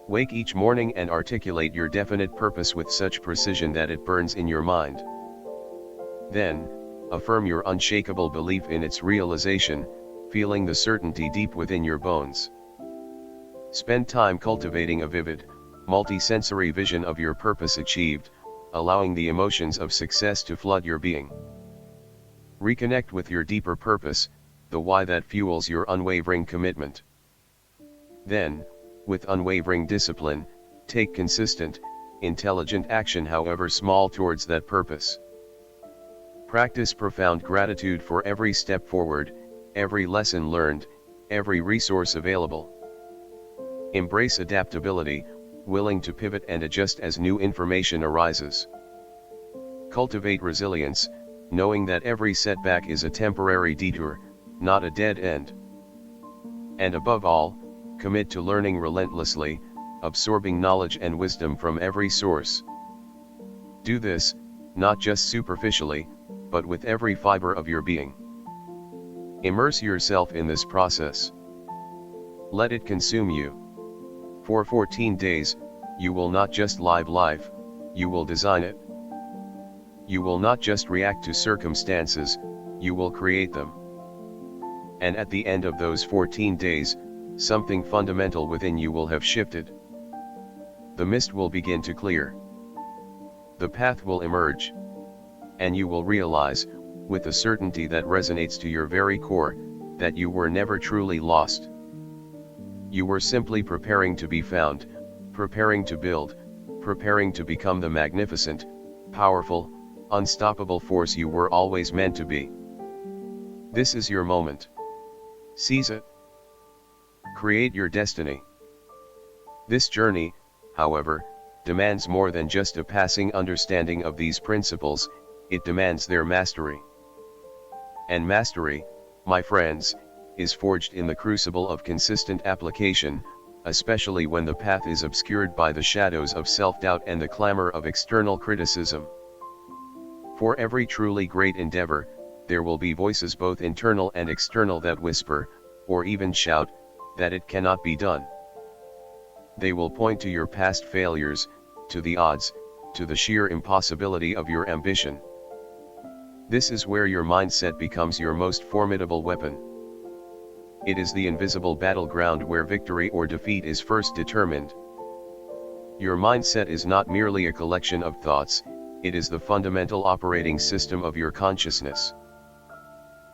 Wake each morning and articulate your definite purpose with such precision that it burns in your mind. Then, affirm your unshakable belief in its realization, feeling the certainty deep within your bones. Spend time cultivating a vivid, multi-sensory vision of your purpose achieved, allowing the emotions of success to flood your being. Reconnect with your deeper purpose, the why that fuels your unwavering commitment. Then, with unwavering discipline, take consistent, intelligent action however small towards that purpose. Practice profound gratitude for every step forward, every lesson learned, every resource available. Embrace adaptability, willing to pivot and adjust as new information arises. Cultivate resilience, knowing that every setback is a temporary detour, not a dead end. And above all, commit to learning relentlessly, absorbing knowledge and wisdom from every source. Do this, not just superficially, but with every fiber of your being. Immerse yourself in this process. Let it consume you. For 14 days, you will not just live life, you will design it. You will not just react to circumstances, you will create them. And at the end of those 14 days, something fundamental within you will have shifted. The mist will begin to clear. The path will emerge. And you will realize, with a certainty that resonates to your very core, that you were never truly lost. You were simply preparing to be found, preparing to build, preparing to become the magnificent, powerful, unstoppable force you were always meant to be. This is your moment. Seize it. Create your destiny. This journey, however, demands more than just a passing understanding of these principles, it demands their mastery. And mastery, my friends, is forged in the crucible of consistent application, especially when the path is obscured by the shadows of self-doubt and the clamor of external criticism. For every truly great endeavor, there will be voices both internal and external that whisper, or even shout, that it cannot be done. They will point to your past failures, to the odds, to the sheer impossibility of your ambition. This is where your mindset becomes your most formidable weapon. It is the invisible battleground where victory or defeat is first determined. Your mindset is not merely a collection of thoughts, it is the fundamental operating system of your consciousness.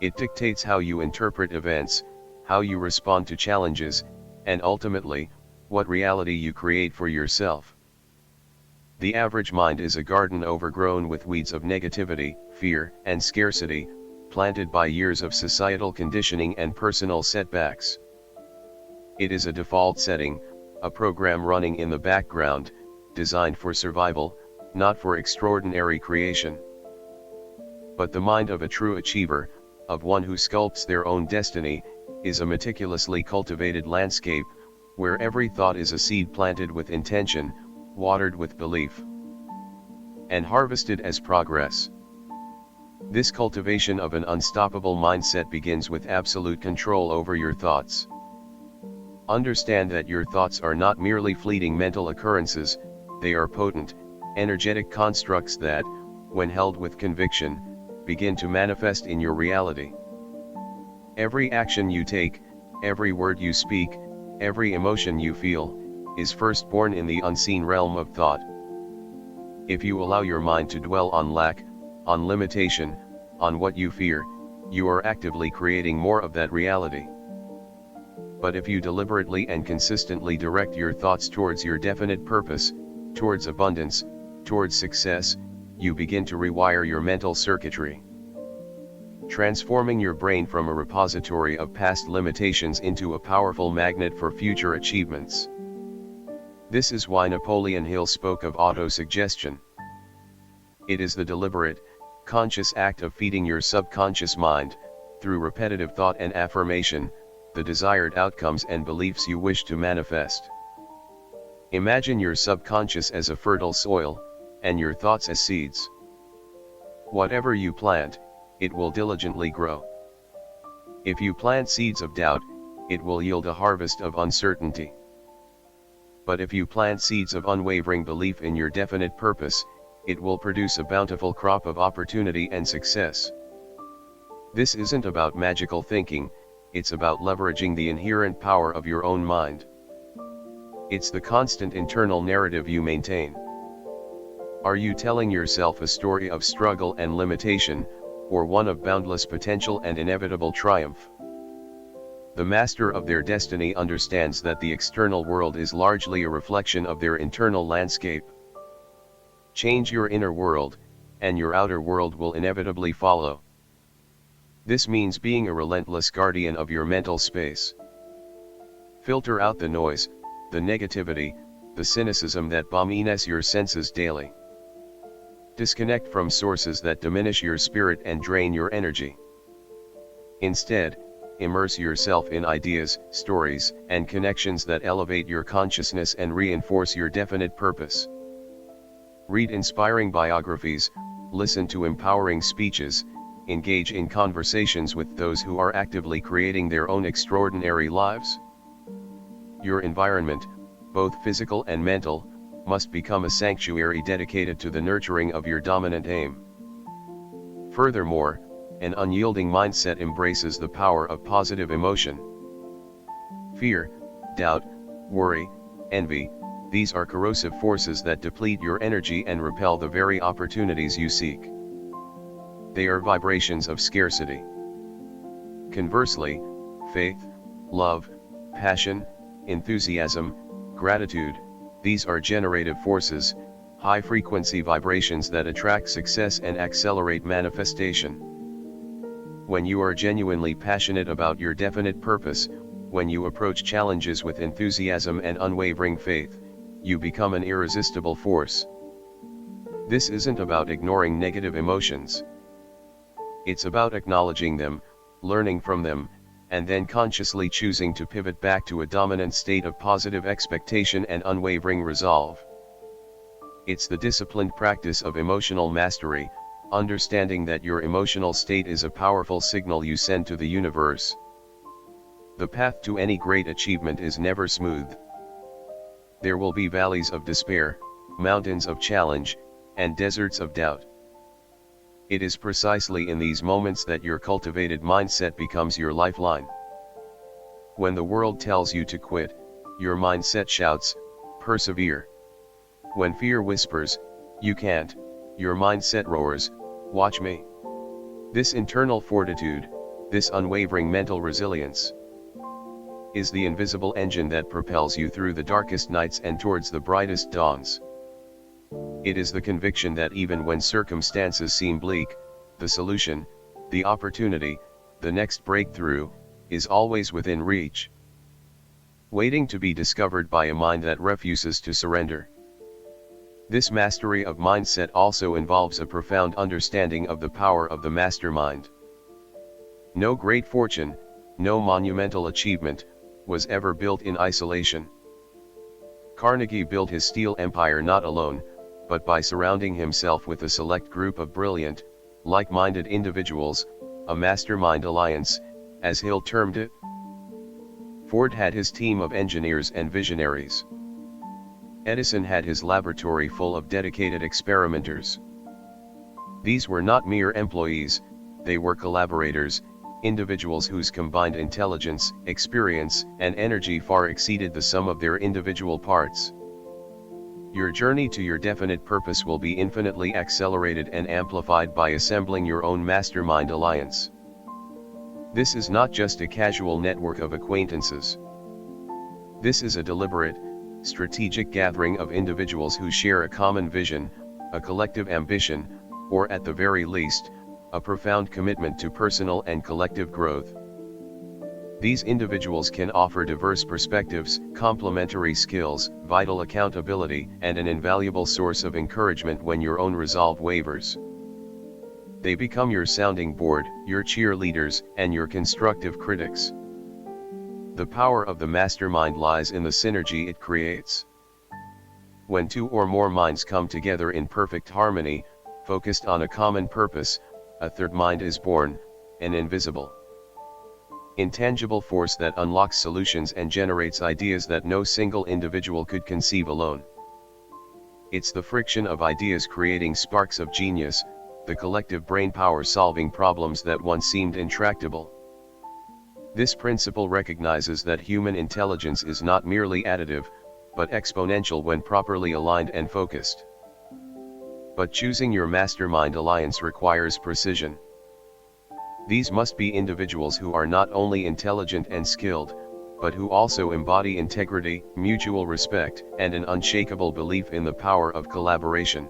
It dictates how you interpret events, how you respond to challenges, and ultimately, what reality you create for yourself. The average mind is a garden overgrown with weeds of negativity, fear, and scarcity, planted by years of societal conditioning and personal setbacks. It is a default setting, a program running in the background, designed for survival, not for extraordinary creation. But the mind of a true achiever, of one who sculpts their own destiny, is a meticulously cultivated landscape, where every thought is a seed planted with intention, watered with belief, and harvested as progress. This cultivation of an unstoppable mindset begins with absolute control over your thoughts. Understand that your thoughts are not merely fleeting mental occurrences, they are potent, energetic constructs that, when held with conviction, begin to manifest in your reality. Every action you take, every word you speak, every emotion you feel, is first born in the unseen realm of thought. If you allow your mind to dwell on lack, on limitation, on what you fear, you are actively creating more of that reality. But if you deliberately and consistently direct your thoughts towards your definite purpose, towards abundance, towards success, you begin to rewire your mental circuitry, transforming your brain from a repository of past limitations into a powerful magnet for future achievements. This is why Napoleon Hill spoke of autosuggestion. It is the deliberate, conscious act of feeding your subconscious mind, through repetitive thought and affirmation, the desired outcomes and beliefs you wish to manifest. Imagine your subconscious as a fertile soil, and your thoughts as seeds. Whatever you plant, it will diligently grow. If you plant seeds of doubt, it will yield a harvest of uncertainty. But if you plant seeds of unwavering belief in your definite purpose, it will produce a bountiful crop of opportunity and success. This isn't about magical thinking, it's about leveraging the inherent power of your own mind. It's the constant internal narrative you maintain. Are you telling yourself a story of struggle and limitation, or one of boundless potential and inevitable triumph? The master of their destiny understands that the external world is largely a reflection of their internal landscape. Change your inner world, and your outer world will inevitably follow. This means being a relentless guardian of your mental space. Filter out the noise, the negativity, the cynicism that bomb your senses daily. Disconnect from sources that diminish your spirit and drain your energy. Instead, immerse yourself in ideas, stories, and connections that elevate your consciousness and reinforce your definite purpose. Read inspiring biographies, listen to empowering speeches, engage in conversations with those who are actively creating their own extraordinary lives. Your environment, both physical and mental, must become a sanctuary dedicated to the nurturing of your dominant aim. Furthermore, an unyielding mindset embraces the power of positive emotion. Fear, doubt, worry, envy, these are corrosive forces that deplete your energy and repel the very opportunities you seek. They are vibrations of scarcity. Conversely, faith, love, passion, enthusiasm, gratitude, these are generative forces, high-frequency vibrations that attract success and accelerate manifestation. When you are genuinely passionate about your definite purpose, when you approach challenges with enthusiasm and unwavering faith, you become an irresistible force. This isn't about ignoring negative emotions. It's about acknowledging them, learning from them, and then consciously choosing to pivot back to a dominant state of positive expectation and unwavering resolve. It's the disciplined practice of emotional mastery, understanding that your emotional state is a powerful signal you send to the universe. The path to any great achievement is never smooth. There will be valleys of despair, mountains of challenge, and deserts of doubt. It is precisely in these moments that your cultivated mindset becomes your lifeline. When the world tells you to quit, your mindset shouts, persevere. When fear whispers, you can't, your mindset roars, watch me. This internal fortitude, this unwavering mental resilience, is the invisible engine that propels you through the darkest nights and towards the brightest dawns. It is the conviction that even when circumstances seem bleak, the solution, the opportunity, the next breakthrough, is always within reach, waiting to be discovered by a mind that refuses to surrender. This mastery of mindset also involves a profound understanding of the power of the mastermind. No great fortune, no monumental achievement, was ever built in isolation. Carnegie built his steel empire not alone, but by surrounding himself with a select group of brilliant, like-minded individuals, a mastermind alliance, as Hill termed it. Ford had his team of engineers and visionaries. Edison had his laboratory full of dedicated experimenters. These were not mere employees, they were collaborators, individuals whose combined intelligence, experience, and energy far exceeded the sum of their individual parts. Your journey to your definite purpose will be infinitely accelerated and amplified by assembling your own mastermind alliance. This is not just a casual network of acquaintances. This is a deliberate, strategic gathering of individuals who share a common vision, a collective ambition, or at the very least, a profound commitment to personal and collective growth. These individuals can offer diverse perspectives, complementary skills, vital accountability, and an invaluable source of encouragement when your own resolve wavers. They become your sounding board, your cheerleaders, and your constructive critics. The power of the mastermind lies in the synergy it creates. When two or more minds come together in perfect harmony, focused on a common purpose, a third mind is born, an invisible, intangible force that unlocks solutions and generates ideas that no single individual could conceive alone. It's the friction of ideas creating sparks of genius, the collective brainpower solving problems that once seemed intractable. This principle recognizes that human intelligence is not merely additive, but exponential when properly aligned and focused. But choosing your mastermind alliance requires precision. These must be individuals who are not only intelligent and skilled, but who also embody integrity, mutual respect, and an unshakable belief in the power of collaboration.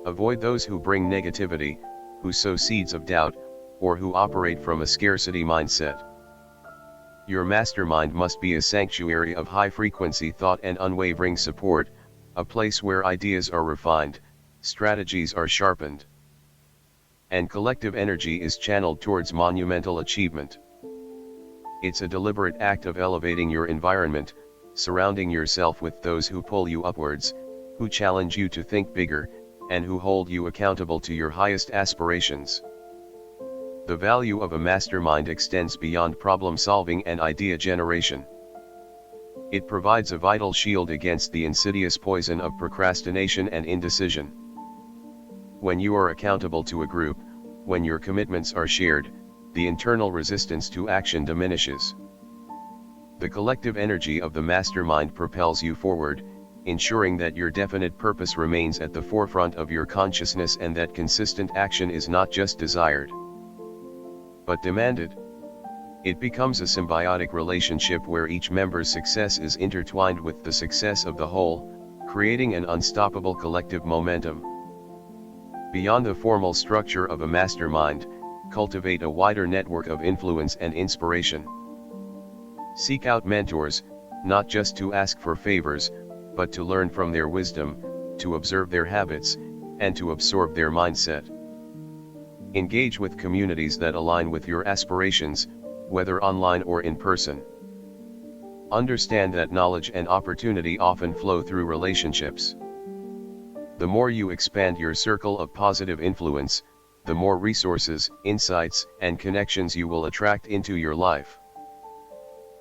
Avoid those who bring negativity, who sow seeds of doubt, or who operate from a scarcity mindset. Your mastermind must be a sanctuary of high-frequency thought and unwavering support, a place where ideas are refined, strategies are sharpened, and collective energy is channeled towards monumental achievement. It's a deliberate act of elevating your environment, surrounding yourself with those who pull you upwards, who challenge you to think bigger, and who hold you accountable to your highest aspirations. The value of a mastermind extends beyond problem solving and idea generation. It provides a vital shield against the insidious poison of procrastination and indecision. When you are accountable to a group, when your commitments are shared, the internal resistance to action diminishes. The collective energy of the mastermind propels you forward, ensuring that your definite purpose remains at the forefront of your consciousness and that consistent action is not just desired, but demanded. It becomes a symbiotic relationship where each member's success is intertwined with the success of the whole, creating an unstoppable collective momentum. Beyond the formal structure of a mastermind, cultivate a wider network of influence and inspiration. Seek out mentors, not just to ask for favors, but to learn from their wisdom, to observe their habits, and to absorb their mindset. Engage with communities that align with your aspirations, whether online or in person. Understand that knowledge and opportunity often flow through relationships. The more you expand your circle of positive influence, the more resources, insights, and connections you will attract into your life,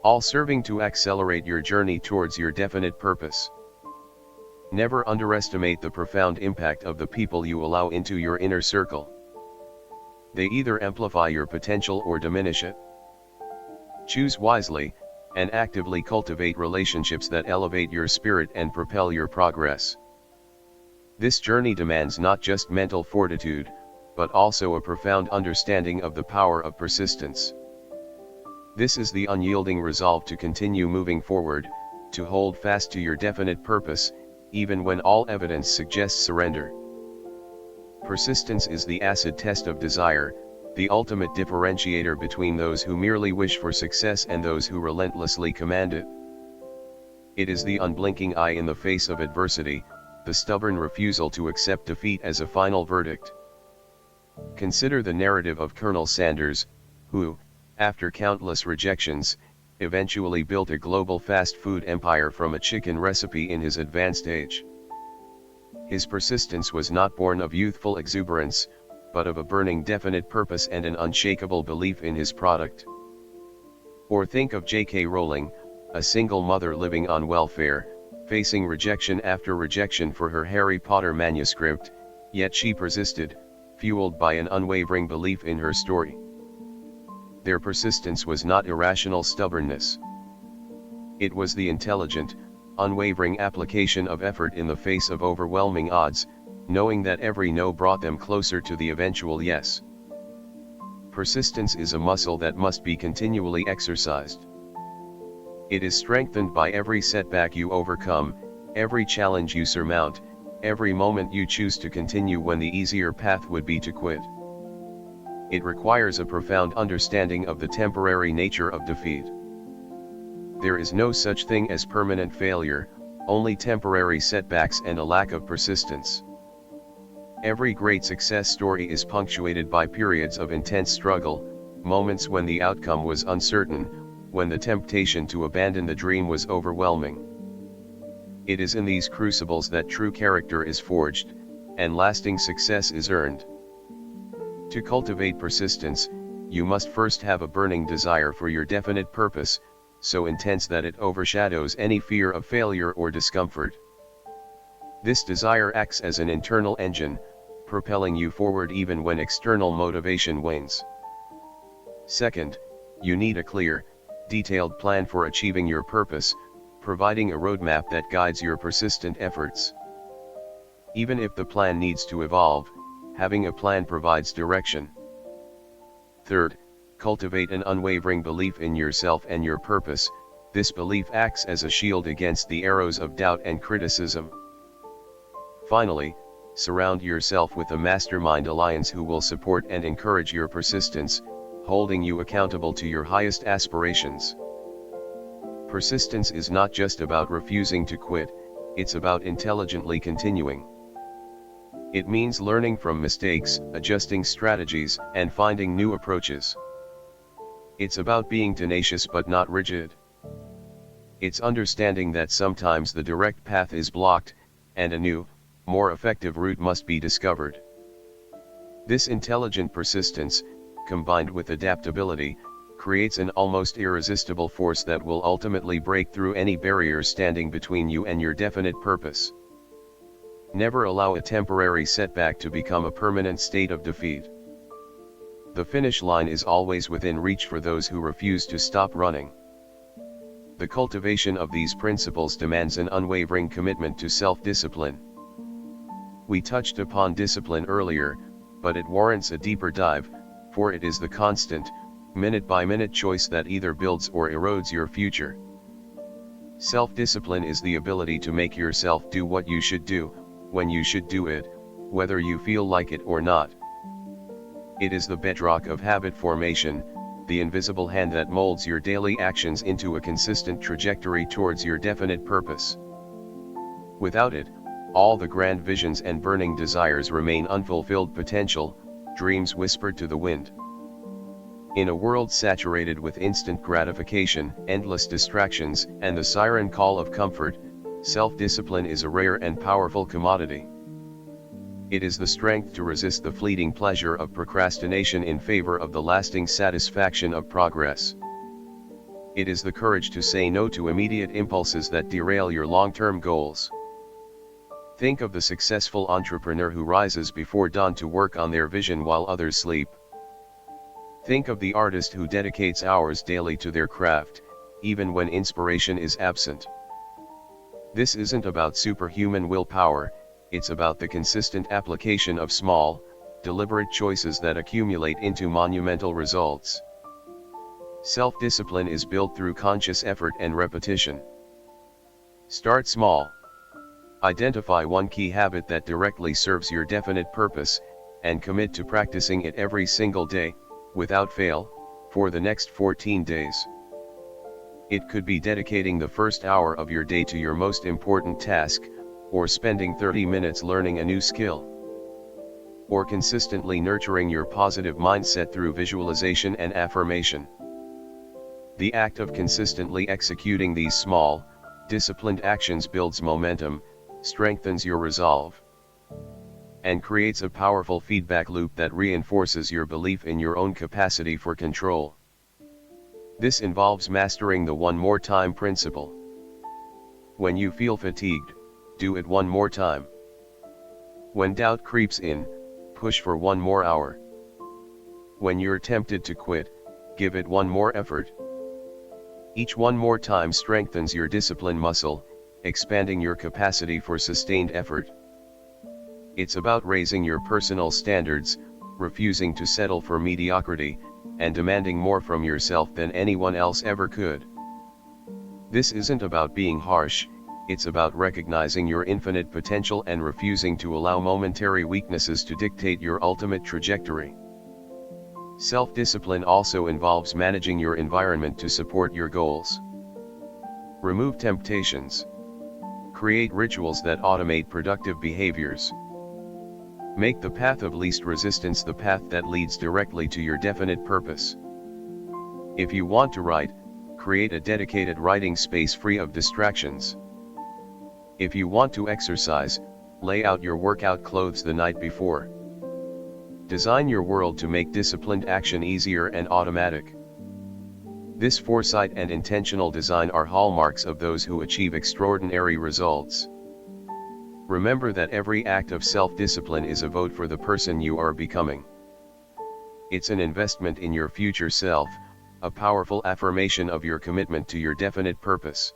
all serving to accelerate your journey towards your definite purpose. Never underestimate the profound impact of the people you allow into your inner circle. They either amplify your potential or diminish it. Choose wisely, and actively cultivate relationships that elevate your spirit and propel your progress. This journey demands not just mental fortitude, but also a profound understanding of the power of persistence. This is the unyielding resolve to continue moving forward, to hold fast to your definite purpose, even when all evidence suggests surrender. Persistence is the acid test of desire, the ultimate differentiator between those who merely wish for success and those who relentlessly command it. It is the unblinking eye in the face of adversity, the stubborn refusal to accept defeat as a final verdict. Consider the narrative of Colonel Sanders, who, after countless rejections, eventually built a global fast food empire from a chicken recipe in his advanced age. His persistence was not born of youthful exuberance, but of a burning definite purpose and an unshakable belief in his product. Or think of J.K. Rowling, a single mother living on welfare, facing rejection after rejection for her Harry Potter manuscript, yet she persisted, fueled by an unwavering belief in her story. Their persistence was not irrational stubbornness. It was the intelligent, unwavering application of effort in the face of overwhelming odds, knowing that every no brought them closer to the eventual yes. Persistence is a muscle that must be continually exercised. It is strengthened by every setback you overcome, every challenge you surmount, every moment you choose to continue when the easier path would be to quit. It requires a profound understanding of the temporary nature of defeat. There is no such thing as permanent failure, only temporary setbacks and a lack of persistence. Every great success story is punctuated by periods of intense struggle, moments when the outcome was uncertain, when the temptation to abandon the dream was overwhelming. It is in these crucibles that true character is forged, and lasting success is earned. To cultivate persistence, you must first have a burning desire for your definite purpose, so intense that it overshadows any fear of failure or discomfort. This desire acts as an internal engine, propelling you forward even when external motivation wanes. Second, you need a clear, detailed plan for achieving your purpose, providing a roadmap that guides your persistent efforts. Even if the plan needs to evolve, having a plan provides direction. Third, cultivate an unwavering belief in yourself and your purpose. This belief acts as a shield against the arrows of doubt and criticism. Finally, surround yourself with a mastermind alliance who will support and encourage your persistence, holding you accountable to your highest aspirations. Persistence is not just about refusing to quit, it's about intelligently continuing. It means learning from mistakes, adjusting strategies, and finding new approaches. It's about being tenacious but not rigid. It's understanding that sometimes the direct path is blocked, and a new, more effective route must be discovered. This intelligent persistence, combined with adaptability, creates an almost irresistible force that will ultimately break through any barriers standing between you and your definite purpose. Never allow a temporary setback to become a permanent state of defeat. The finish line is always within reach for those who refuse to stop running. The cultivation of these principles demands an unwavering commitment to self-discipline. We touched upon discipline earlier, but it warrants a deeper dive, for it is the constant, minute-by-minute choice that either builds or erodes your future. Self-discipline is the ability to make yourself do what you should do, when you should do it, whether you feel like it or not. It is the bedrock of habit formation, the invisible hand that molds your daily actions into a consistent trajectory towards your definite purpose. Without it, all the grand visions and burning desires remain unfulfilled potential, dreams whispered to the wind. In a world saturated with instant gratification, endless distractions, and the siren call of comfort, self-discipline is a rare and powerful commodity. It is the strength to resist the fleeting pleasure of procrastination in favor of the lasting satisfaction of progress. It is the courage to say no to immediate impulses that derail your long-term goals. Think of the successful entrepreneur who rises before dawn to work on their vision while others sleep. Think of the artist who dedicates hours daily to their craft, even when inspiration is absent. This isn't about superhuman willpower, it's about the consistent application of small, deliberate choices that accumulate into monumental results. Self-discipline is built through conscious effort and repetition. Start small. Identify one key habit that directly serves your definite purpose, and commit to practicing it every single day, without fail, for the next 14 days. It could be dedicating the first hour of your day to your most important task, or spending 30 minutes learning a new skill, or consistently nurturing your positive mindset through visualization and affirmation. The act of consistently executing these small, disciplined actions builds momentum, strengthens your resolve, and creates a powerful feedback loop that reinforces your belief in your own capacity for control. This involves mastering the one more time principle. When you feel fatigued, do it one more time. When doubt creeps in, push for one more hour. When you're tempted to quit, give it one more effort. Each one more time strengthens your discipline muscle, expanding your capacity for sustained effort. It's about raising your personal standards, refusing to settle for mediocrity, and demanding more from yourself than anyone else ever could. This isn't about being harsh, it's about recognizing your infinite potential and refusing to allow momentary weaknesses to dictate your ultimate trajectory. Self-discipline also involves managing your environment to support your goals. Remove temptations. Create rituals that automate productive behaviors. Make the path of least resistance the path that leads directly to your definite purpose. If you want to write, create a dedicated writing space free of distractions. If you want to exercise, lay out your workout clothes the night before. Design your world to make disciplined action easier and automatic. This foresight and intentional design are hallmarks of those who achieve extraordinary results. Remember that every act of self-discipline is a vote for the person you are becoming. It's an investment in your future self, a powerful affirmation of your commitment to your definite purpose.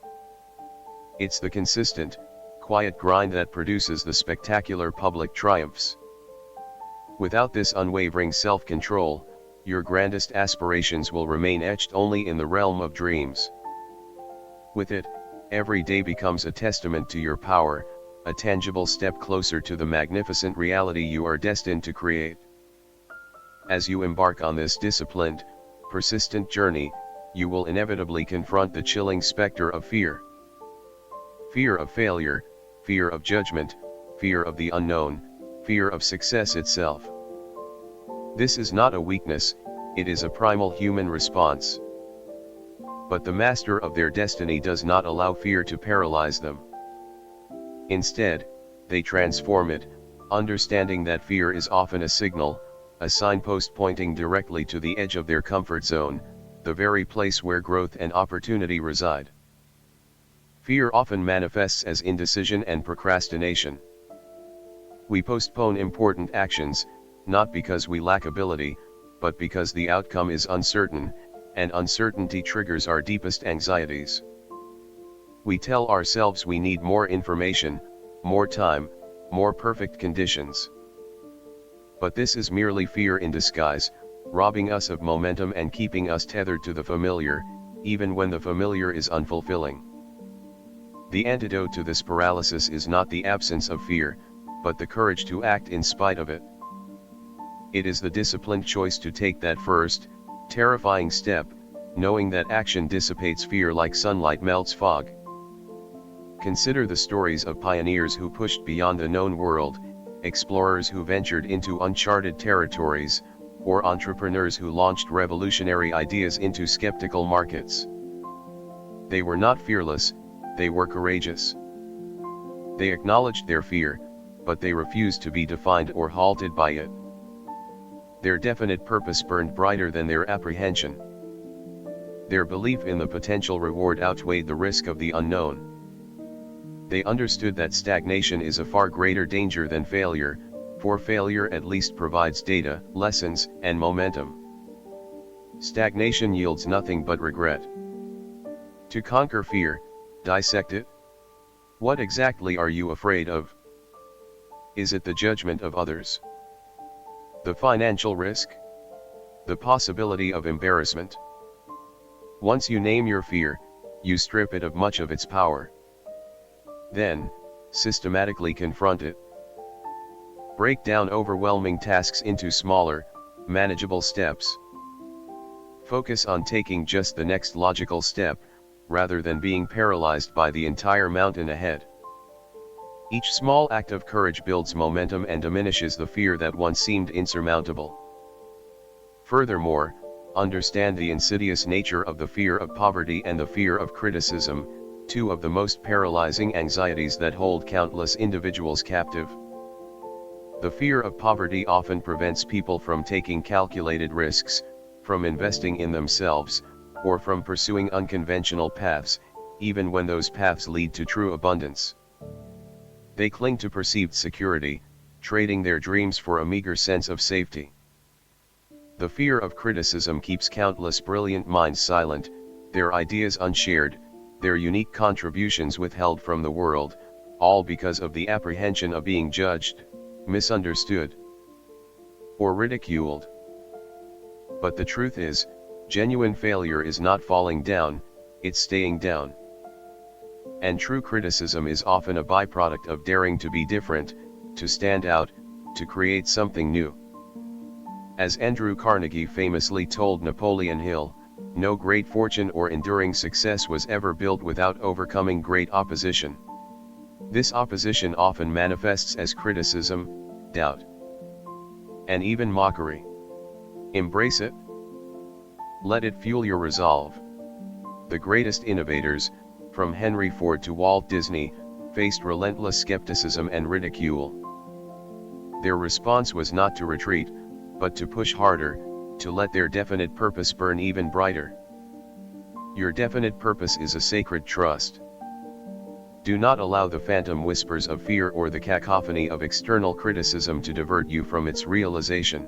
It's the consistent, quiet grind that produces the spectacular public triumphs. Without this unwavering self-control, your grandest aspirations will remain etched only in the realm of dreams. With it, every day becomes a testament to your power, a tangible step closer to the magnificent reality you are destined to create. As you embark on this disciplined, persistent journey, you will inevitably confront the chilling specter of fear. Fear of failure, fear of judgment, fear of the unknown, fear of success itself. This is not a weakness, it is a primal human response. But the master of their destiny does not allow fear to paralyze them. Instead, they transform it, understanding that fear is often a signal, a signpost pointing directly to the edge of their comfort zone, the very place where growth and opportunity reside. Fear often manifests as indecision and procrastination. We postpone important actions, not because we lack ability, but because the outcome is uncertain, and uncertainty triggers our deepest anxieties. We tell ourselves we need more information, more time, more perfect conditions. But this is merely fear in disguise, robbing us of momentum and keeping us tethered to the familiar, even when the familiar is unfulfilling. The antidote to this paralysis is not the absence of fear, but the courage to act in spite of it. It is the disciplined choice to take that first, terrifying step, knowing that action dissipates fear like sunlight melts fog. Consider the stories of pioneers who pushed beyond the known world, explorers who ventured into uncharted territories, or entrepreneurs who launched revolutionary ideas into skeptical markets. They were not fearless, they were courageous. They acknowledged their fear, but they refused to be defined or halted by it. Their definite purpose burned brighter than their apprehension. Their belief in the potential reward outweighed the risk of the unknown. They understood that stagnation is a far greater danger than failure, for failure at least provides data, lessons, and momentum. Stagnation yields nothing but regret. To conquer fear, dissect it. What exactly are you afraid of? Is it the judgment of others? The financial risk? The possibility of embarrassment? Once you name your fear, you strip it of much of its power. Then, systematically confront it. Break down overwhelming tasks into smaller, manageable steps. Focus on taking just the next logical step, rather than being paralyzed by the entire mountain ahead. Each small act of courage builds momentum and diminishes the fear that once seemed insurmountable. Furthermore, understand the insidious nature of the fear of poverty and the fear of criticism, two of the most paralyzing anxieties that hold countless individuals captive. The fear of poverty often prevents people from taking calculated risks, from investing in themselves, or from pursuing unconventional paths, even when those paths lead to true abundance. They cling to perceived security, trading their dreams for a meager sense of safety. The fear of criticism keeps countless brilliant minds silent, their ideas unshared, their unique contributions withheld from the world, all because of the apprehension of being judged, misunderstood, or ridiculed. But the truth is, genuine failure is not falling down, it's staying down. And true criticism is often a byproduct of daring to be different, to stand out, to create something new. As Andrew Carnegie famously told Napoleon Hill, no great fortune or enduring success was ever built without overcoming great opposition. This opposition often manifests as criticism, doubt, and even mockery. Embrace it. Let it fuel your resolve. The greatest innovators, from Henry Ford to Walt Disney, faced relentless skepticism and ridicule. Their response was not to retreat, but to push harder, to let their definite purpose burn even brighter. Your definite purpose is a sacred trust. Do not allow the phantom whispers of fear or the cacophony of external criticism to divert you from its realization.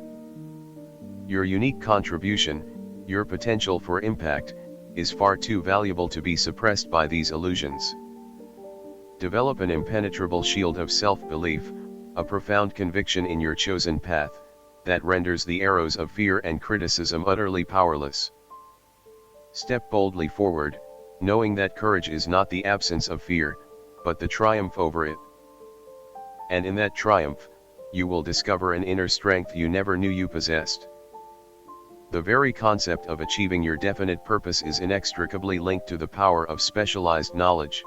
Your unique contribution, your potential for impact, is far too valuable to be suppressed by these illusions. Develop an impenetrable shield of self-belief, a profound conviction in your chosen path, that renders the arrows of fear and criticism utterly powerless. Step boldly forward, knowing that courage is not the absence of fear, but the triumph over it. And in that triumph, you will discover an inner strength you never knew you possessed. The very concept of achieving your definite purpose is inextricably linked to the power of specialized knowledge.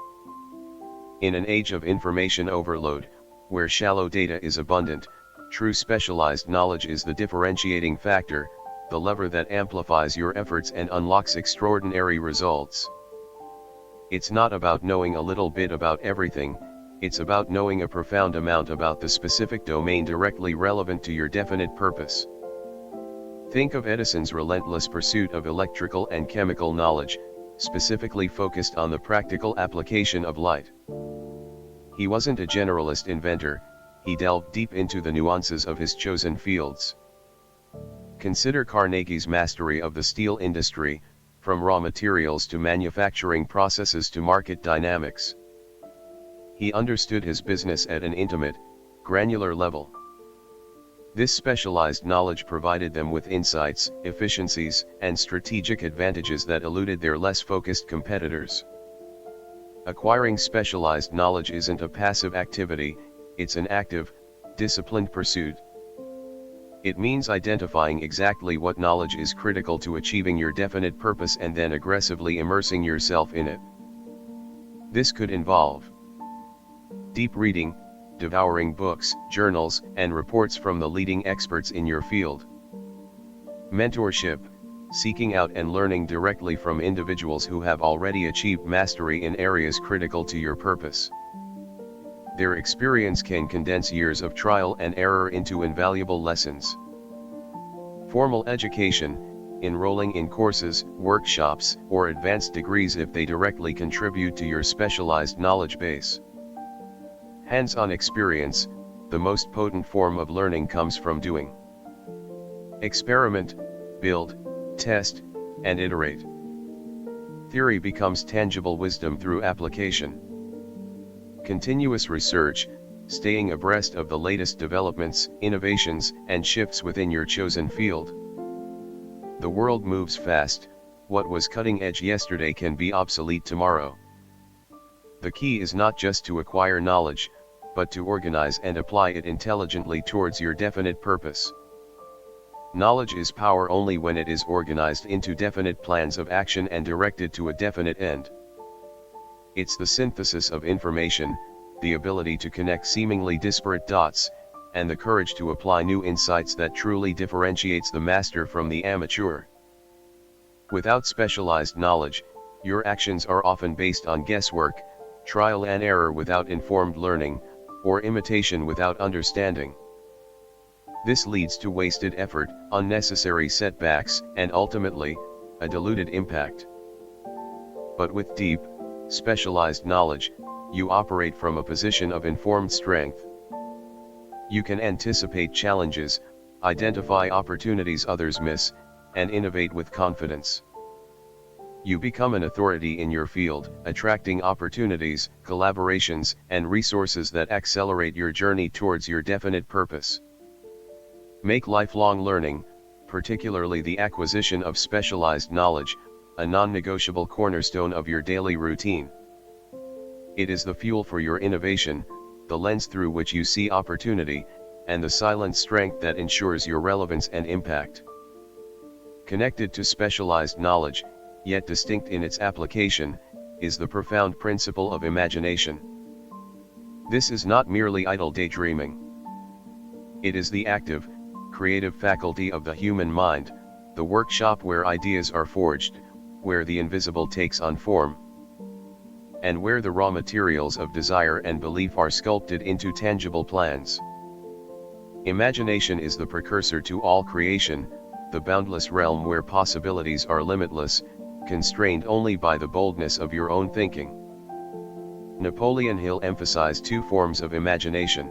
In an age of information overload, where shallow data is abundant, true specialized knowledge is the differentiating factor, the lever that amplifies your efforts and unlocks extraordinary results. It's not about knowing a little bit about everything, it's about knowing a profound amount about the specific domain directly relevant to your definite purpose. Think of Edison's relentless pursuit of electrical and chemical knowledge, specifically focused on the practical application of light. He wasn't a generalist inventor, he delved deep into the nuances of his chosen fields. Consider Carnegie's mastery of the steel industry, from raw materials to manufacturing processes to market dynamics. He understood his business at an intimate, granular level. This specialized knowledge provided them with insights, efficiencies, and strategic advantages that eluded their less focused competitors. Acquiring specialized knowledge isn't a passive activity, it's an active, disciplined pursuit. It means identifying exactly what knowledge is critical to achieving your definite purpose and then aggressively immersing yourself in it. This could involve deep reading, devouring books, journals, and reports from the leading experts in your field. Mentorship, seeking out and learning directly from individuals who have already achieved mastery in areas critical to your purpose. Their experience can condense years of trial and error into invaluable lessons. Formal education, enrolling in courses, workshops, or advanced degrees if they directly contribute to your specialized knowledge base. Hands-on experience, the most potent form of learning comes from doing. Experiment, build, test, and iterate. Theory becomes tangible wisdom through application. Continuous research, staying abreast of the latest developments, innovations, and shifts within your chosen field. The world moves fast, What was cutting edge yesterday can be obsolete tomorrow. The key is not just to acquire knowledge, but to organize and apply it intelligently towards your definite purpose. Knowledge is power only when it is organized into definite plans of action and directed to a definite end. It's the synthesis of information, the ability to connect seemingly disparate dots, and the courage to apply new insights that truly differentiates the master from the amateur. Without specialized knowledge, your actions are often based on guesswork, trial and error without informed learning, or imitation without understanding. This leads to wasted effort, unnecessary setbacks, and ultimately, a diluted impact. But with deep, specialized knowledge, you operate from a position of informed strength. You can anticipate challenges, identify opportunities others miss, and innovate with confidence. You become an authority in your field, attracting opportunities, collaborations, and resources that accelerate your journey towards your definite purpose. Make lifelong learning, particularly the acquisition of specialized knowledge, a non-negotiable cornerstone of your daily routine. It is the fuel for your innovation, the lens through which you see opportunity, and the silent strength that ensures your relevance and impact. Connected to specialized knowledge, yet distinct in its application, is the profound principle of imagination. This is not merely idle daydreaming. It is the active, creative faculty of the human mind, the workshop where ideas are forged, where the invisible takes on form, and where the raw materials of desire and belief are sculpted into tangible plans. Imagination is the precursor to all creation, the boundless realm where possibilities are limitless, constrained only by the boldness of your own thinking. Napoleon Hill emphasized two forms of imagination.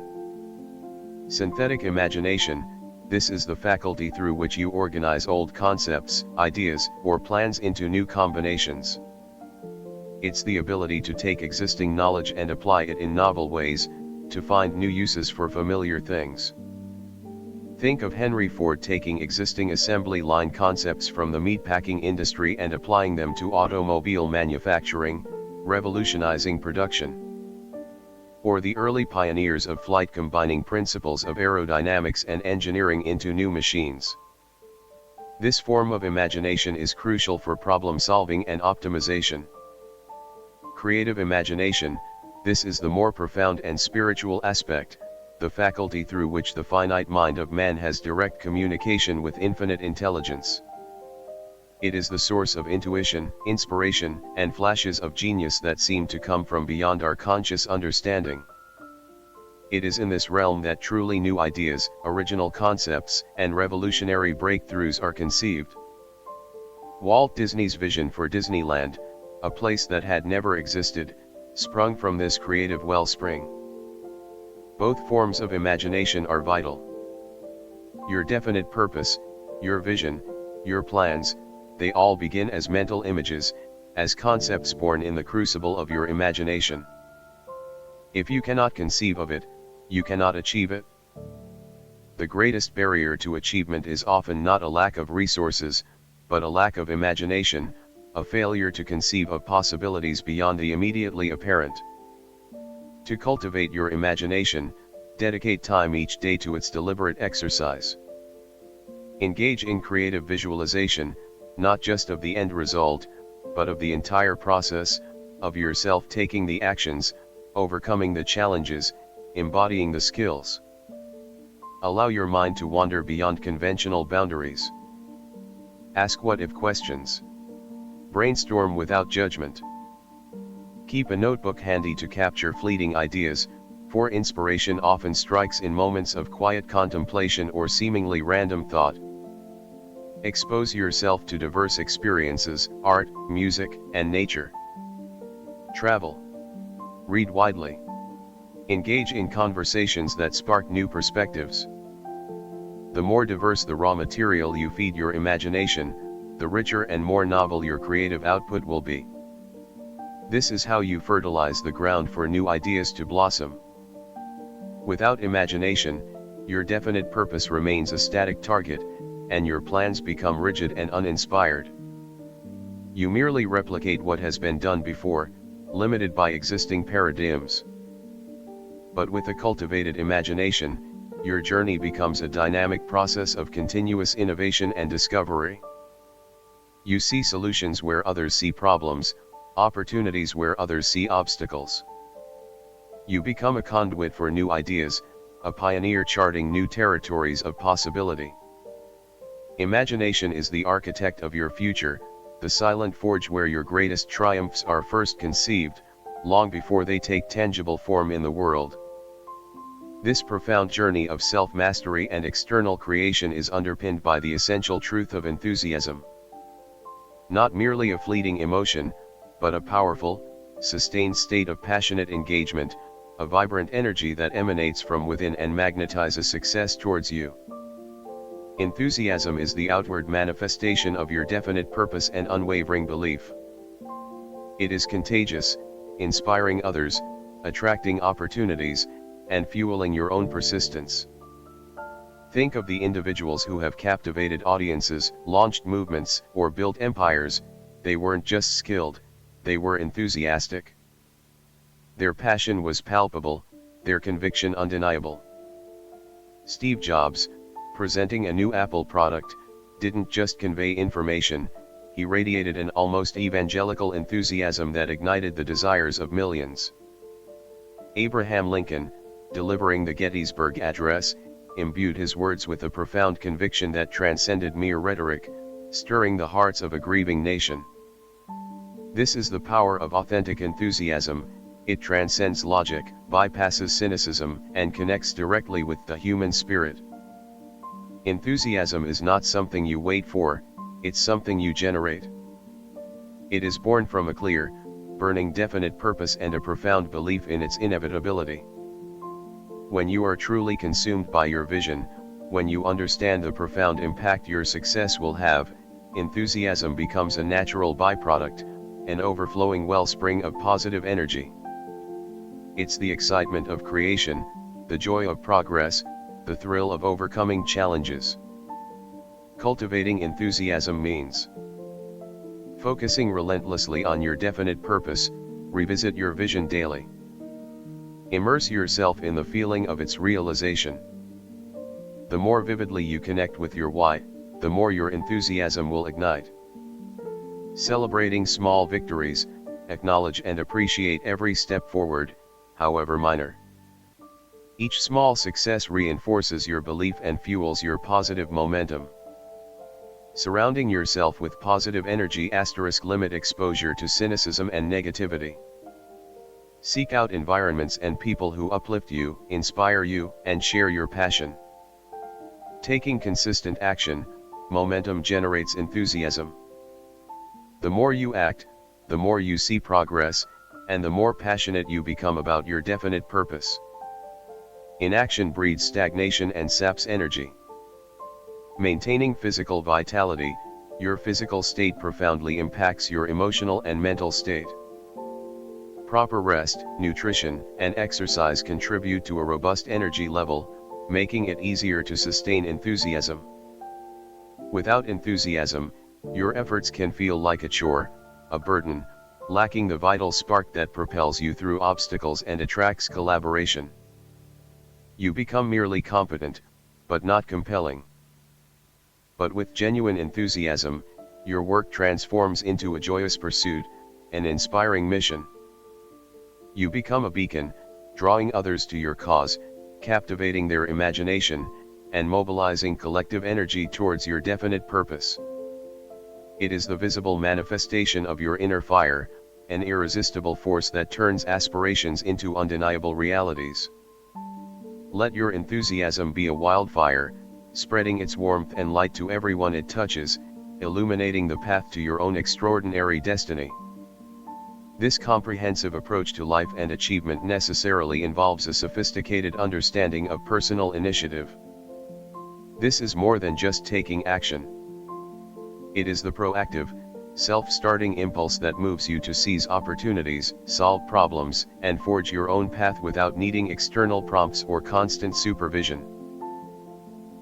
Synthetic imagination, this is the faculty through which you organize old concepts, ideas, or plans into new combinations. It's the ability to take existing knowledge and apply it in novel ways, to find new uses for familiar things. Think of Henry Ford taking existing assembly line concepts from the meatpacking industry and applying them to automobile manufacturing, revolutionizing production. Or the early pioneers of flight combining principles of aerodynamics and engineering into new machines. This form of imagination is crucial for problem solving and optimization. Creative imagination, this is the more profound and spiritual aspect, the faculty through which the finite mind of man has direct communication with infinite intelligence. It is the source of intuition, inspiration, and flashes of genius that seem to come from beyond our conscious understanding. It is in this realm that truly new ideas, original concepts, and revolutionary breakthroughs are conceived. Walt Disney's vision for Disneyland, a place that had never existed, sprung from this creative wellspring. Both forms of imagination are vital. Your definite purpose, your vision, your plans, they all begin as mental images, as concepts born in the crucible of your imagination. If you cannot conceive of it, you cannot achieve it. The greatest barrier to achievement is often not a lack of resources, but a lack of imagination, a failure to conceive of possibilities beyond the immediately apparent. To cultivate your imagination, dedicate time each day to its deliberate exercise. Engage in creative visualization, not just of the end result, but of the entire process, of yourself taking the actions, overcoming the challenges, embodying the skills. Allow your mind to wander beyond conventional boundaries. Ask what-if questions. Brainstorm without judgment. Keep a notebook handy to capture fleeting ideas, for inspiration often strikes in moments of quiet contemplation or seemingly random thought. Expose yourself to diverse experiences, art, music, and nature. Travel. Read widely. Engage in conversations that spark new perspectives. The more diverse the raw material you feed your imagination, the richer and more novel your creative output will be. This is how you fertilize the ground for new ideas to blossom. Without imagination, your definite purpose remains a static target, and your plans become rigid and uninspired. You merely replicate what has been done before, limited by existing paradigms. But with a cultivated imagination, your journey becomes a dynamic process of continuous innovation and discovery. You see solutions where others see problems, opportunities where others see obstacles. You become a conduit for new ideas, a pioneer charting new territories of possibility. Imagination is the architect of your future, the silent forge where your greatest triumphs are first conceived, long before they take tangible form in the world. This profound journey of self-mastery and external creation is underpinned by the essential truth of enthusiasm. Not merely a fleeting emotion, but a powerful, sustained state of passionate engagement, a vibrant energy that emanates from within and magnetizes success towards you. Enthusiasm is the outward manifestation of your definite purpose and unwavering belief. It is contagious, inspiring others, attracting opportunities, and fueling your own persistence. Think of the individuals who have captivated audiences, launched movements, or built empires. They weren't just skilled, they were enthusiastic. Their passion was palpable, their conviction undeniable. Steve Jobs, presenting a new Apple product, didn't just convey information, he radiated an almost evangelical enthusiasm that ignited the desires of millions. Abraham Lincoln, delivering the Gettysburg Address, imbued his words with a profound conviction that transcended mere rhetoric, stirring the hearts of a grieving nation. This is the power of authentic enthusiasm. It transcends logic, bypasses cynicism, and connects directly with the human spirit. Enthusiasm is not something you wait for, it's something you generate. It is born from a clear, burning definite purpose and a profound belief in its inevitability. When you are truly consumed by your vision, when you understand the profound impact your success will have, enthusiasm becomes a natural byproduct, an overflowing wellspring of positive energy. It's the excitement of creation, the joy of progress, the thrill of overcoming challenges. Cultivating enthusiasm means focusing relentlessly on your definite purpose. Revisit your vision daily. Immerse yourself in the feeling of its realization. The more vividly you connect with your why, the more your enthusiasm will ignite. Celebrating small victories, acknowledge and appreciate every step forward, however minor. Each small success reinforces your belief and fuels your positive momentum. Surrounding yourself with positive energy * limit exposure to cynicism and negativity. Seek out environments and people who uplift you, inspire you, and share your passion. Taking consistent action, momentum generates enthusiasm. The more you act, the more you see progress, and the more passionate you become about your definite purpose. Inaction breeds stagnation and saps energy. Maintaining physical vitality, your physical state profoundly impacts your emotional and mental state. Proper rest, nutrition, and exercise contribute to a robust energy level, making it easier to sustain enthusiasm. Without enthusiasm, your efforts can feel like a chore, a burden, lacking the vital spark that propels you through obstacles and attracts collaboration. You become merely competent, but not compelling. But with genuine enthusiasm, your work transforms into a joyous pursuit, an inspiring mission. You become a beacon, drawing others to your cause, captivating their imagination, and mobilizing collective energy towards your definite purpose. It is the visible manifestation of your inner fire, an irresistible force that turns aspirations into undeniable realities. Let your enthusiasm be a wildfire, spreading its warmth and light to everyone it touches, illuminating the path to your own extraordinary destiny. This comprehensive approach to life and achievement necessarily involves a sophisticated understanding of personal initiative. This is more than just taking action. It is the proactive, self-starting impulse that moves you to seize opportunities, solve problems, and forge your own path without needing external prompts or constant supervision.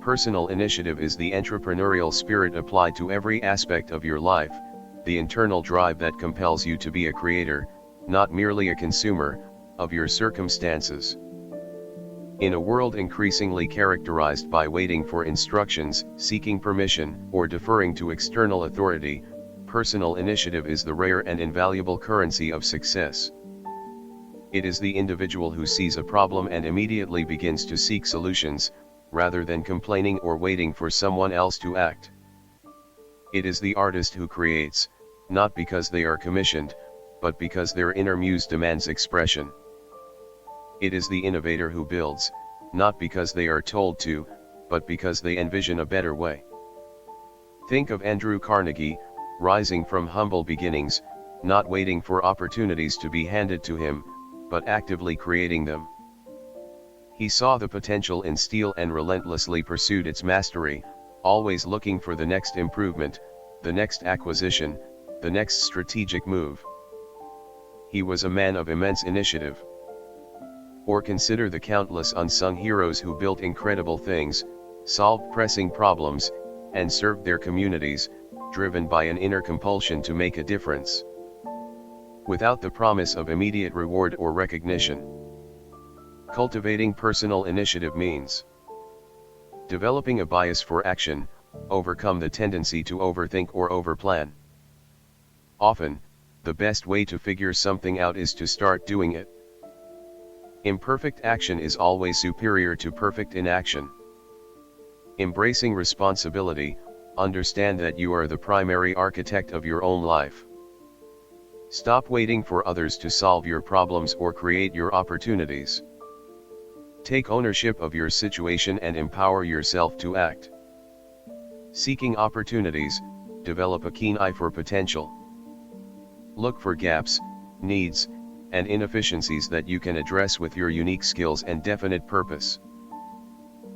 Personal initiative is the entrepreneurial spirit applied to every aspect of your life, the internal drive that compels you to be a creator, not merely a consumer, of your circumstances. In a world increasingly characterized by waiting for instructions, seeking permission, or deferring to external authority, personal initiative is the rare and invaluable currency of success. It is the individual who sees a problem and immediately begins to seek solutions, rather than complaining or waiting for someone else to act. It is the artist who creates, not because they are commissioned, but because their inner muse demands expression. It is the innovator who builds, not because they are told to, but because they envision a better way. Think of Andrew Carnegie, rising from humble beginnings, not waiting for opportunities to be handed to him, but actively creating them. He saw the potential in steel and relentlessly pursued its mastery, always looking for the next improvement, the next acquisition, the next strategic move. He was a man of immense initiative. Or consider the countless unsung heroes who built incredible things, solved pressing problems, and served their communities, driven by an inner compulsion to make a difference. Without the promise of immediate reward or recognition. Cultivating personal initiative means developing a bias for action, overcome the tendency to overthink or overplan. Often, the best way to figure something out is to start doing it. Imperfect action is always superior to perfect inaction. Embracing responsibility, understand that you are the primary architect of your own life. Stop waiting for others to solve your problems or create your opportunities. Take ownership of your situation and empower yourself to act. Seeking opportunities, develop a keen eye for potential. Look for gaps, needs, and inefficiencies that you can address with your unique skills and definite purpose.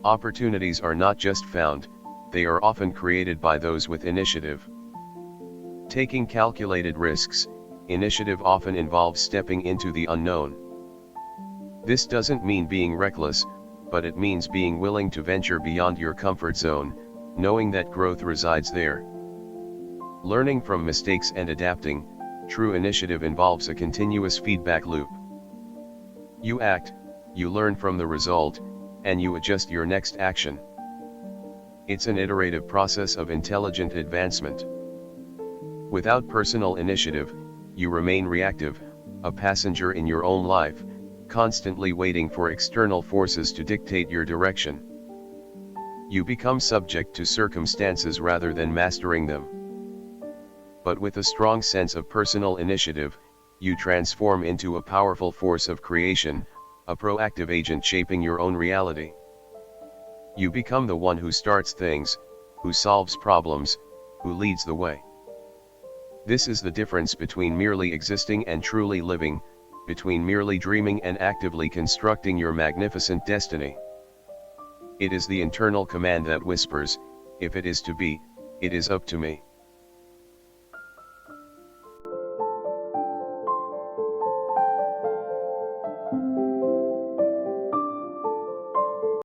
Opportunities are not just found, they are often created by those with initiative. Taking calculated risks, initiative often involves stepping into the unknown. This doesn't mean being reckless, but it means being willing to venture beyond your comfort zone, knowing that growth resides there. Learning from mistakes and adapting, true initiative involves a continuous feedback loop. You act, you learn from the result, and you adjust your next action. It's an iterative process of intelligent advancement. Without personal initiative, you remain reactive, a passenger in your own life, constantly waiting for external forces to dictate your direction. You become subject to circumstances rather than mastering them. But with a strong sense of personal initiative, you transform into a powerful force of creation, a proactive agent shaping your own reality. You become the one who starts things, who solves problems, who leads the way. This is the difference between merely existing and truly living, between merely dreaming and actively constructing your magnificent destiny. It is the internal command that whispers, if it is to be, it is up to me.